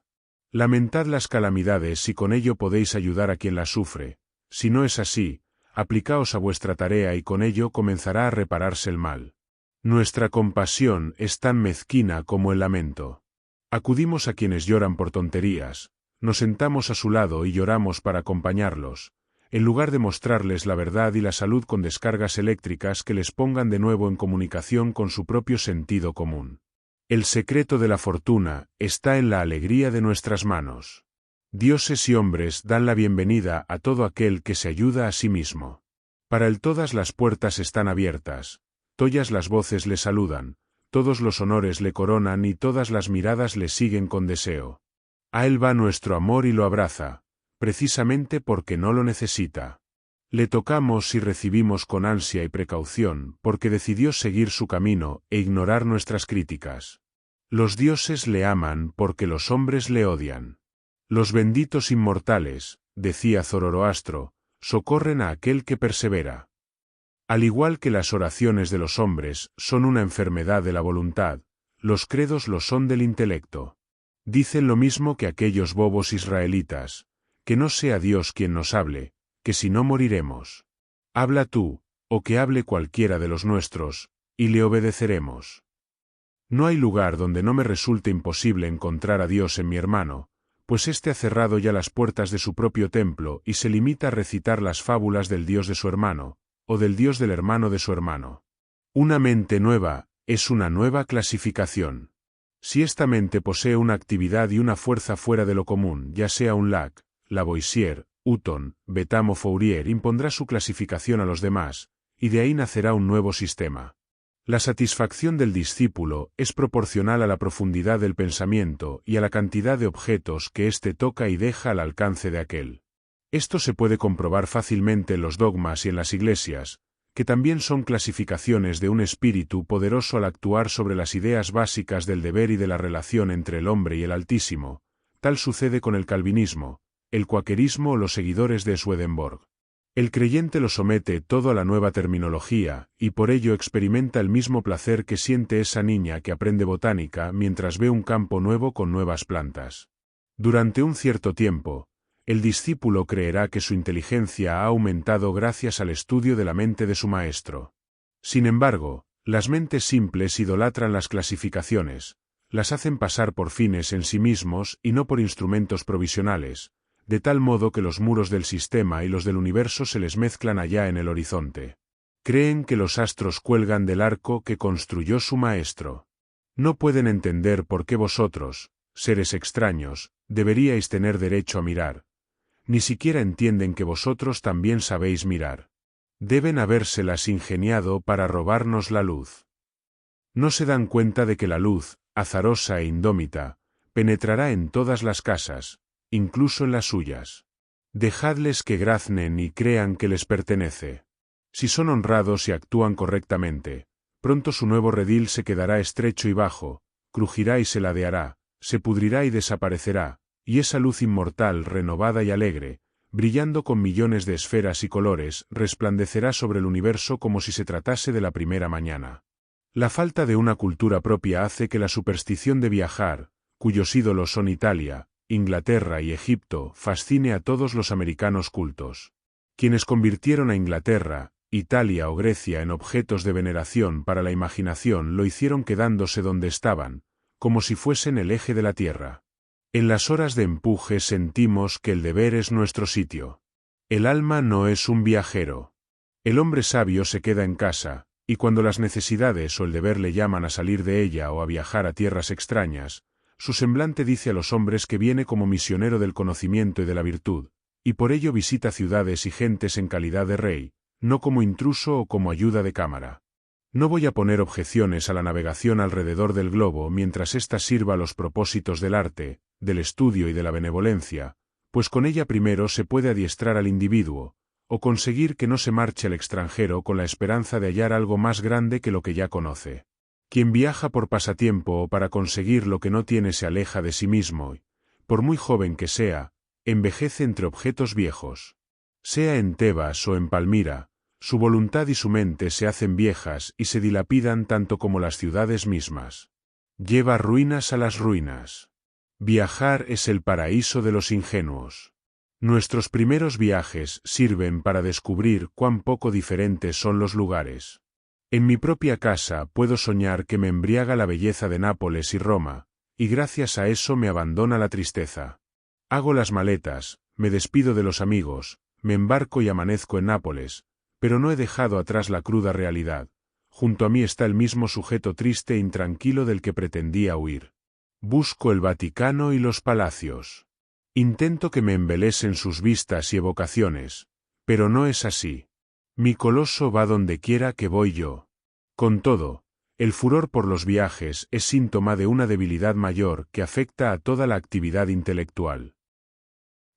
Lamentad las calamidades si con ello podéis ayudar a quien las sufre, si no es así, aplicaos a vuestra tarea y con ello comenzará a repararse el mal. Nuestra compasión es tan mezquina como el lamento. Acudimos a quienes lloran por tonterías, nos sentamos a su lado y lloramos para acompañarlos, en lugar de mostrarles la verdad y la salud con descargas eléctricas que les pongan de nuevo en comunicación con su propio sentido común. El secreto de la fortuna está en la alegría de nuestras manos. Dioses y hombres dan la bienvenida a todo aquel que se ayuda a sí mismo. Para él todas las puertas están abiertas, todas las voces le saludan, todos los honores le coronan y todas las miradas le siguen con deseo. A él va nuestro amor y lo abraza, precisamente porque no lo necesita. Le tocamos y recibimos con ansia y precaución porque decidió seguir su camino e ignorar nuestras críticas. Los dioses le aman porque los hombres le odian. Los benditos inmortales, decía Zoroastro, socorren a aquel que persevera. Al igual que las oraciones de los hombres son una enfermedad de la voluntad, los credos lo son del intelecto. Dicen lo mismo que aquellos bobos israelitas: que no sea Dios quien nos hable, que si no moriremos. Habla tú, o que hable cualquiera de los nuestros, y le obedeceremos. No hay lugar donde no me resulte imposible encontrar a Dios en mi hermano, pues éste ha cerrado ya las puertas de su propio templo y se limita a recitar las fábulas del Dios de su hermano, o del Dios del hermano de su hermano. Una mente nueva es una nueva clasificación. Si esta mente posee una actividad y una fuerza fuera de lo común, ya sea un Lac, Lavoisier, Hutton, Betam o Fourier, impondrá su clasificación a los demás, y de ahí nacerá un nuevo sistema. La satisfacción del discípulo es proporcional a la profundidad del pensamiento y a la cantidad de objetos que éste toca y deja al alcance de aquel. Esto se puede comprobar fácilmente en los dogmas y en las iglesias, que también son clasificaciones de un espíritu poderoso al actuar sobre las ideas básicas del deber y de la relación entre el hombre y el Altísimo. Tal sucede con el calvinismo, el cuaquerismo o los seguidores de Swedenborg. El creyente lo somete todo a la nueva terminología, y por ello experimenta el mismo placer que siente esa niña que aprende botánica mientras ve un campo nuevo con nuevas plantas. Durante un cierto tiempo, el discípulo creerá que su inteligencia ha aumentado gracias al estudio de la mente de su maestro. Sin embargo, las mentes simples idolatran las clasificaciones, las hacen pasar por fines en sí mismos y no por instrumentos provisionales, de tal modo que los muros del sistema y los del universo se les mezclan allá en el horizonte. Creen que los astros cuelgan del arco que construyó su maestro. No pueden entender por qué vosotros, seres extraños, deberíais tener derecho a mirar. Ni siquiera entienden que vosotros también sabéis mirar. Deben habérselas ingeniado para robarnos la luz. No se dan cuenta de que la luz, azarosa e indómita, penetrará en todas las casas, incluso en las suyas. Dejadles que graznen y crean que les pertenece. Si son honrados y actúan correctamente, pronto su nuevo redil se quedará estrecho y bajo, crujirá y se ladeará, se pudrirá y desaparecerá, y esa luz inmortal renovada y alegre, brillando con millones de esferas y colores, resplandecerá sobre el universo como si se tratase de la primera mañana. La falta de una cultura propia hace que la superstición de viajar, cuyos ídolos son Italia, Inglaterra y Egipto, fascine a todos los americanos cultos. Quienes convirtieron a Inglaterra, Italia o Grecia en objetos de veneración para la imaginación lo hicieron quedándose donde estaban, como si fuesen el eje de la tierra. En las horas de empuje sentimos que el deber es nuestro sitio. El alma no es un viajero. El hombre sabio se queda en casa, y cuando las necesidades o el deber le llaman a salir de ella o a viajar a tierras extrañas, su semblante dice a los hombres que viene como misionero del conocimiento y de la virtud, y por ello visita ciudades y gentes en calidad de rey, no como intruso o como ayuda de cámara. No voy a poner objeciones a la navegación alrededor del globo mientras ésta sirva a los propósitos del arte, del estudio y de la benevolencia, pues con ella primero se puede adiestrar al individuo, o conseguir que no se marche al extranjero con la esperanza de hallar algo más grande que lo que ya conoce. Quien viaja por pasatiempo o para conseguir lo que no tiene se aleja de sí mismo y, por muy joven que sea, envejece entre objetos viejos. Sea en Tebas o en Palmira, su voluntad y su mente se hacen viejas y se dilapidan tanto como las ciudades mismas. Lleva ruinas a las ruinas. Viajar es el paraíso de los ingenuos. Nuestros primeros viajes sirven para descubrir cuán poco diferentes son los lugares. En mi propia casa puedo soñar que me embriaga la belleza de Nápoles y Roma, y gracias a eso me abandona la tristeza. Hago las maletas, me despido de los amigos, me embarco y amanezco en Nápoles, pero no he dejado atrás la cruda realidad. Junto a mí está el mismo sujeto triste e intranquilo del que pretendía huir. Busco el Vaticano y los palacios. Intento que me embelesen sus vistas y evocaciones, pero no es así. Mi coloso va donde quiera que voy yo. Con todo, el furor por los viajes es síntoma de una debilidad mayor que afecta a toda la actividad intelectual.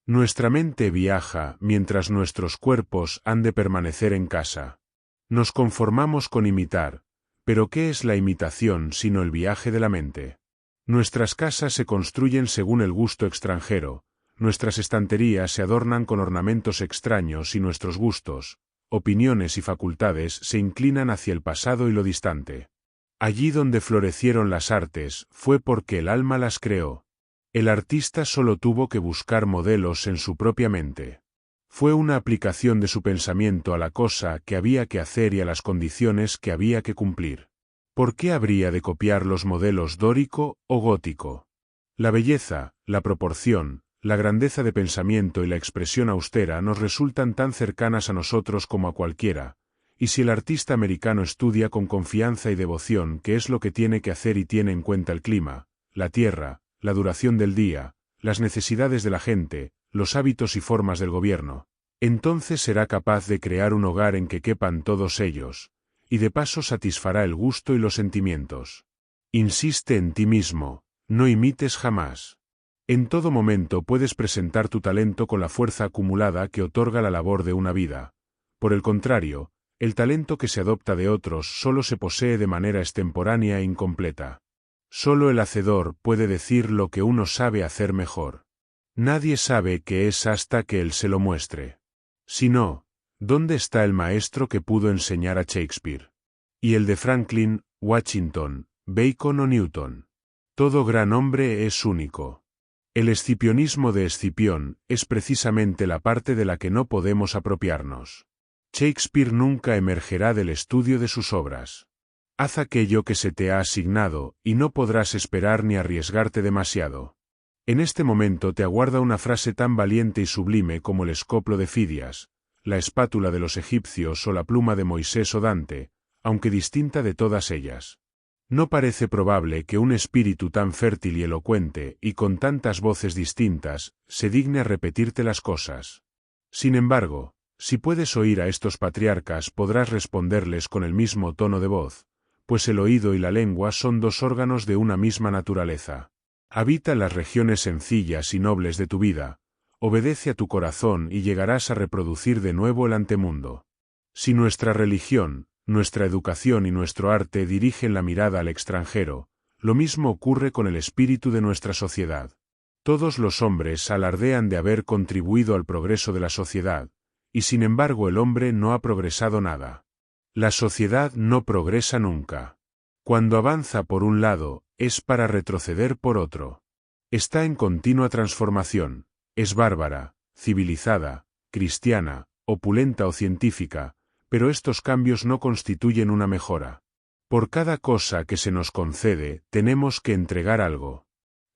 Nuestra mente viaja mientras nuestros cuerpos han de permanecer en casa. Nos conformamos con imitar, pero ¿qué es la imitación sino el viaje de la mente? Nuestras casas se construyen según el gusto extranjero, nuestras estanterías se adornan con ornamentos extraños y nuestros gustos, opiniones y facultades se inclinan hacia el pasado y lo distante. Allí donde florecieron las artes fue porque el alma las creó. El artista solo tuvo que buscar modelos en su propia mente. Fue una aplicación de su pensamiento a la cosa que había que hacer y a las condiciones que había que cumplir. ¿Por qué habría de copiar los modelos dórico o gótico? La belleza, la proporción, la grandeza de pensamiento y la expresión austera nos resultan tan cercanas a nosotros como a cualquiera, y si el artista americano estudia con confianza y devoción qué es lo que tiene que hacer y tiene en cuenta el clima, la tierra, la duración del día, las necesidades de la gente, los hábitos y formas del gobierno, entonces será capaz de crear un hogar en que quepan todos ellos, y de paso satisfará el gusto y los sentimientos. Insiste en ti mismo, no imites jamás. En todo momento puedes presentar tu talento con la fuerza acumulada que otorga la labor de una vida. Por el contrario, el talento que se adopta de otros solo se posee de manera extemporánea e incompleta. Solo el hacedor puede decir lo que uno sabe hacer mejor. Nadie sabe qué es hasta que él se lo muestre. Si no, ¿dónde está el maestro que pudo enseñar a Shakespeare? Y el de Franklin, Washington, Bacon o Newton. Todo gran hombre es único. El escipionismo de Escipión es precisamente la parte de la que no podemos apropiarnos. Shakespeare nunca emergerá del estudio de sus obras. Haz aquello que se te ha asignado, y no podrás esperar ni arriesgarte demasiado. En este momento te aguarda una frase tan valiente y sublime como el escoplo de Fidias, la espátula de los egipcios o la pluma de Moisés o Dante, aunque distinta de todas ellas. No parece probable que un espíritu tan fértil y elocuente, y con tantas voces distintas, se digne a repetirte las cosas. Sin embargo, si puedes oír a estos patriarcas podrás responderles con el mismo tono de voz, pues el oído y la lengua son dos órganos de una misma naturaleza. Habita las regiones sencillas y nobles de tu vida, obedece a tu corazón y llegarás a reproducir de nuevo el antemundo. Si nuestra religión, nuestra educación y nuestro arte dirigen la mirada al extranjero, lo mismo ocurre con el espíritu de nuestra sociedad. Todos los hombres alardean de haber contribuido al progreso de la sociedad, y sin embargo el hombre no ha progresado nada. La sociedad no progresa nunca. Cuando avanza por un lado, es para retroceder por otro. Está en continua transformación, es bárbara, civilizada, cristiana, opulenta o científica, pero estos cambios no constituyen una mejora. Por cada cosa que se nos concede, tenemos que entregar algo.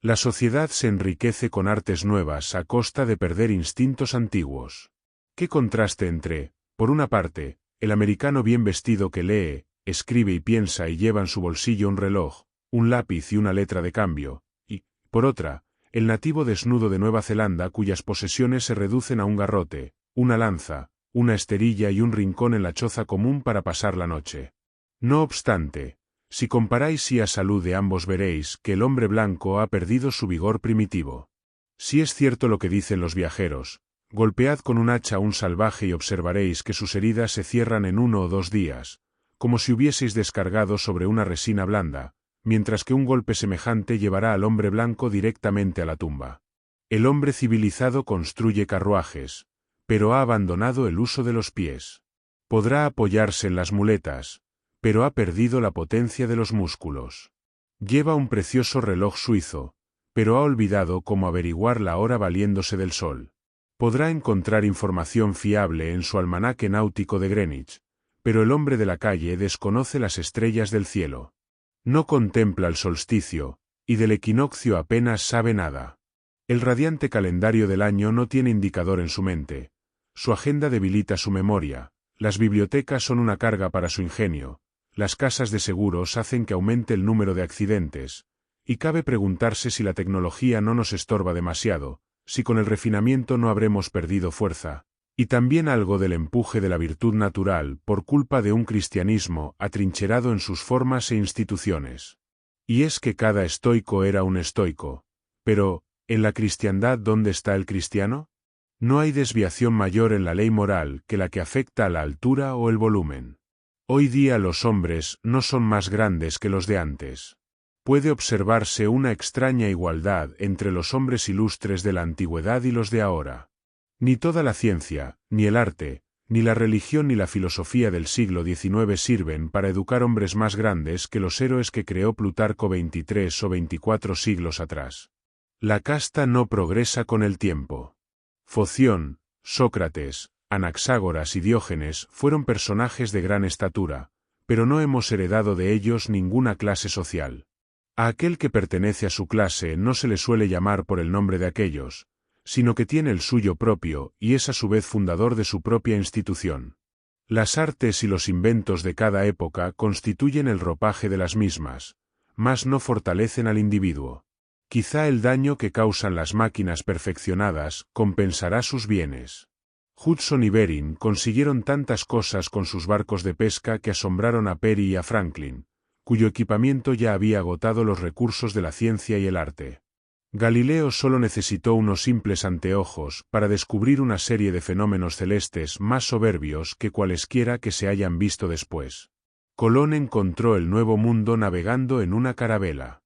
La sociedad se enriquece con artes nuevas a costa de perder instintos antiguos. ¿Qué contraste entre, por una parte, el americano bien vestido que lee, escribe y piensa y lleva en su bolsillo un reloj, un lápiz y una letra de cambio, y, por otra, el nativo desnudo de Nueva Zelanda cuyas posesiones se reducen a un garrote, una lanza, una esterilla y un rincón en la choza común para pasar la noche? No obstante, si comparáis a salud de ambos veréis que el hombre blanco ha perdido su vigor primitivo. Si es cierto lo que dicen los viajeros, golpead con un hacha a un salvaje y observaréis que sus heridas se cierran en 1 o 2 días, como si hubieseis descargado sobre una resina blanda, mientras que un golpe semejante llevará al hombre blanco directamente a la tumba. El hombre civilizado construye carruajes, pero ha abandonado el uso de los pies. Podrá apoyarse en las muletas, pero ha perdido la potencia de los músculos. Lleva un precioso reloj suizo, pero ha olvidado cómo averiguar la hora valiéndose del sol. Podrá encontrar información fiable en su almanaque náutico de Greenwich, pero el hombre de la calle desconoce las estrellas del cielo. No contempla el solsticio, y del equinoccio apenas sabe nada. El radiante calendario del año no tiene indicador en su mente. Su agenda debilita su memoria, las bibliotecas son una carga para su ingenio, las casas de seguros hacen que aumente el número de accidentes, y cabe preguntarse si la tecnología no nos estorba demasiado, si con el refinamiento no habremos perdido fuerza, y también algo del empuje de la virtud natural por culpa de un cristianismo atrincherado en sus formas e instituciones. Y es que cada estoico era un estoico, pero, ¿en la cristiandad dónde está el cristiano? No hay desviación mayor en la ley moral que la que afecta a la altura o el volumen. Hoy día los hombres no son más grandes que los de antes. Puede observarse una extraña igualdad entre los hombres ilustres de la antigüedad y los de ahora. Ni toda la ciencia, ni el arte, ni la religión ni la filosofía del siglo XIX sirven para educar hombres más grandes que los héroes que creó Plutarco 23 o 24 siglos atrás. La casta no progresa con el tiempo. Foción, Sócrates, Anaxágoras y Diógenes fueron personajes de gran estatura, pero no hemos heredado de ellos ninguna clase social. A aquel que pertenece a su clase no se le suele llamar por el nombre de aquellos, sino que tiene el suyo propio y es a su vez fundador de su propia institución. Las artes y los inventos de cada época constituyen el ropaje de las mismas, mas no fortalecen al individuo. Quizá el daño que causan las máquinas perfeccionadas compensará sus bienes. Hudson y Bering consiguieron tantas cosas con sus barcos de pesca que asombraron a Peary y a Franklin, cuyo equipamiento ya había agotado los recursos de la ciencia y el arte. Galileo solo necesitó unos simples anteojos para descubrir una serie de fenómenos celestes más soberbios que cualesquiera que se hayan visto después. Colón encontró el Nuevo Mundo navegando en una carabela.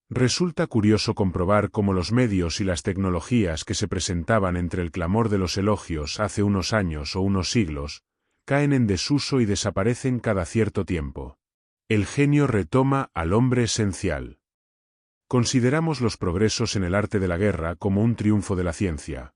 Resulta curioso comprobar cómo los medios y las tecnologías que se presentaban entre el clamor de los elogios hace unos años o unos siglos, caen en desuso y desaparecen cada cierto tiempo. El genio retoma al hombre esencial. Consideramos los progresos en el arte de la guerra como un triunfo de la ciencia.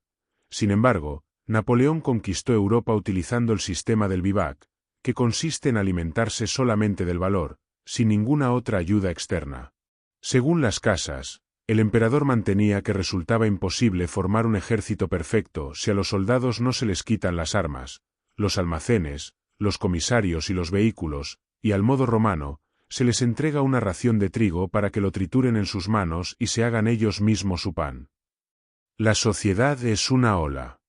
Sin embargo, Napoleón conquistó Europa utilizando el sistema del vivac, que consiste en alimentarse solamente del valor, sin ninguna otra ayuda externa. Según las casas, el emperador mantenía que resultaba imposible formar un ejército perfecto si a los soldados no se les quitan las armas, los almacenes, los comisarios y los vehículos, y al modo romano, se les entrega una ración de trigo para que lo trituren en sus manos y se hagan ellos mismos su pan. La sociedad es una ola.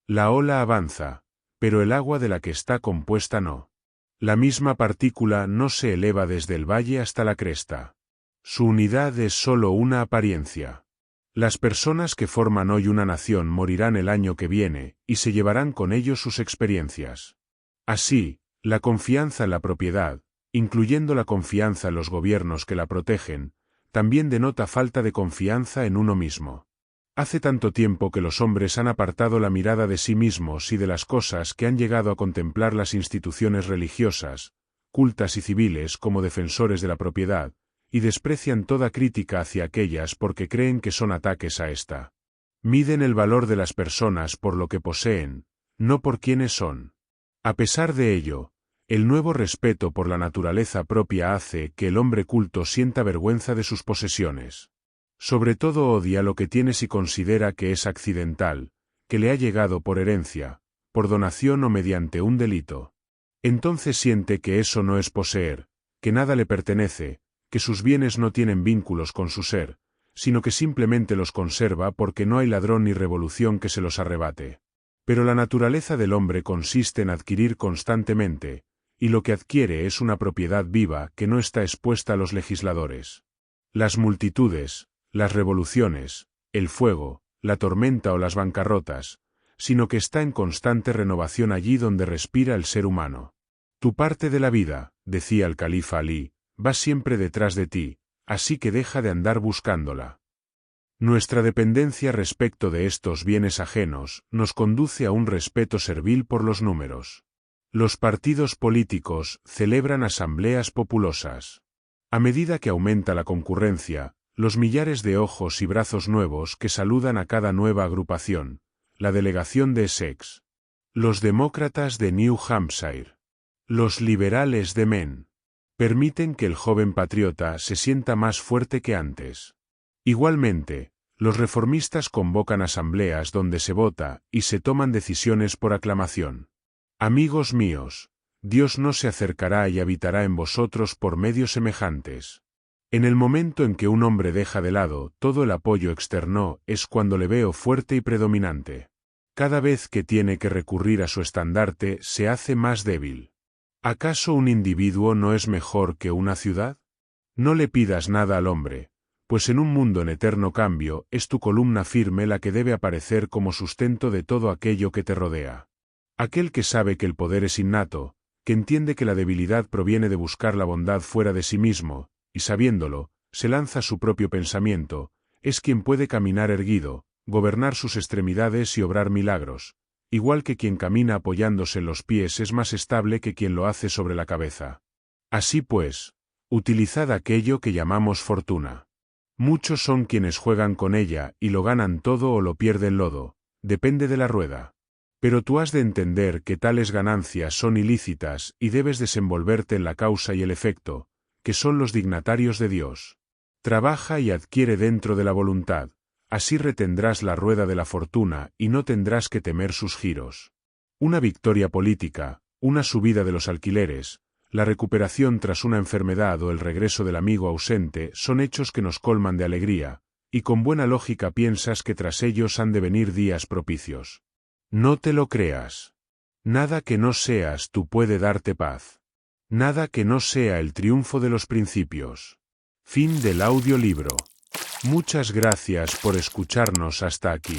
La ola avanza, pero el agua de la que está compuesta no. La misma partícula no se eleva desde el valle hasta la cresta. Su unidad es sólo una apariencia. Las personas que forman hoy una nación morirán el año que viene, y se llevarán con ellos sus experiencias. Así, la confianza en la propiedad, incluyendo la confianza en los gobiernos que la protegen, también denota falta de confianza en uno mismo. Hace tanto tiempo que los hombres han apartado la mirada de sí mismos y de las cosas que han llegado a contemplar las instituciones religiosas, cultas y civiles como defensores de la propiedad, y desprecian toda crítica hacia aquellas porque creen que son ataques a esta. Miden el valor de las personas por lo que poseen, no por quienes son. A pesar de ello, el nuevo respeto por la naturaleza propia hace que el hombre culto sienta vergüenza de sus posesiones. Sobre todo odia lo que tiene si considera que es accidental, que le ha llegado por herencia, por donación o mediante un delito. Entonces siente que eso no es poseer, que nada le pertenece, que sus bienes no tienen vínculos con su ser, sino que simplemente los conserva porque no hay ladrón ni revolución que se los arrebate. Pero la naturaleza del hombre consiste en adquirir constantemente, y lo que adquiere es una propiedad viva que no está expuesta a los legisladores. Las multitudes, las revoluciones, el fuego, la tormenta o las bancarrotas, sino que está en constante renovación allí donde respira el ser humano. Tu parte de la vida, decía el califa Alí, va siempre detrás de ti, así que deja de andar buscándola. Nuestra dependencia respecto de estos bienes ajenos nos conduce a un respeto servil por los números. Los partidos políticos celebran asambleas populosas. A medida que aumenta la concurrencia, los millares de ojos y brazos nuevos que saludan a cada nueva agrupación, la delegación de Essex, los demócratas de New Hampshire, los liberales de Maine, permiten que el joven patriota se sienta más fuerte que antes. Igualmente, los reformistas convocan asambleas donde se vota y se toman decisiones por aclamación. Amigos míos, Dios no se acercará y habitará en vosotros por medios semejantes. En el momento en que un hombre deja de lado todo el apoyo externo es cuando le veo fuerte y predominante. Cada vez que tiene que recurrir a su estandarte se hace más débil. ¿Acaso un individuo no es mejor que una ciudad? No le pidas nada al hombre, pues en un mundo en eterno cambio es tu columna firme la que debe aparecer como sustento de todo aquello que te rodea. Aquel que sabe que el poder es innato, que entiende que la debilidad proviene de buscar la bondad fuera de sí mismo, y sabiéndolo, se lanza su propio pensamiento, es quien puede caminar erguido, gobernar sus extremidades y obrar milagros, igual que quien camina apoyándose en los pies es más estable que quien lo hace sobre la cabeza. Así pues, utilizad aquello que llamamos fortuna. Muchos son quienes juegan con ella y lo ganan todo o lo pierden lodo, depende de la rueda. Pero tú has de entender que tales ganancias son ilícitas y debes desenvolverte en la causa y el efecto, que son los dignatarios de Dios. Trabaja y adquiere dentro de la voluntad, así retendrás la rueda de la fortuna y no tendrás que temer sus giros. Una victoria política, una subida de los alquileres, la recuperación tras una enfermedad o el regreso del amigo ausente son hechos que nos colman de alegría, y con buena lógica piensas que tras ellos han de venir días propicios. No te lo creas. Nada que no seas tú puede darte paz. Nada que no sea el triunfo de los principios. Fin del audiolibro. Muchas gracias por escucharnos hasta aquí.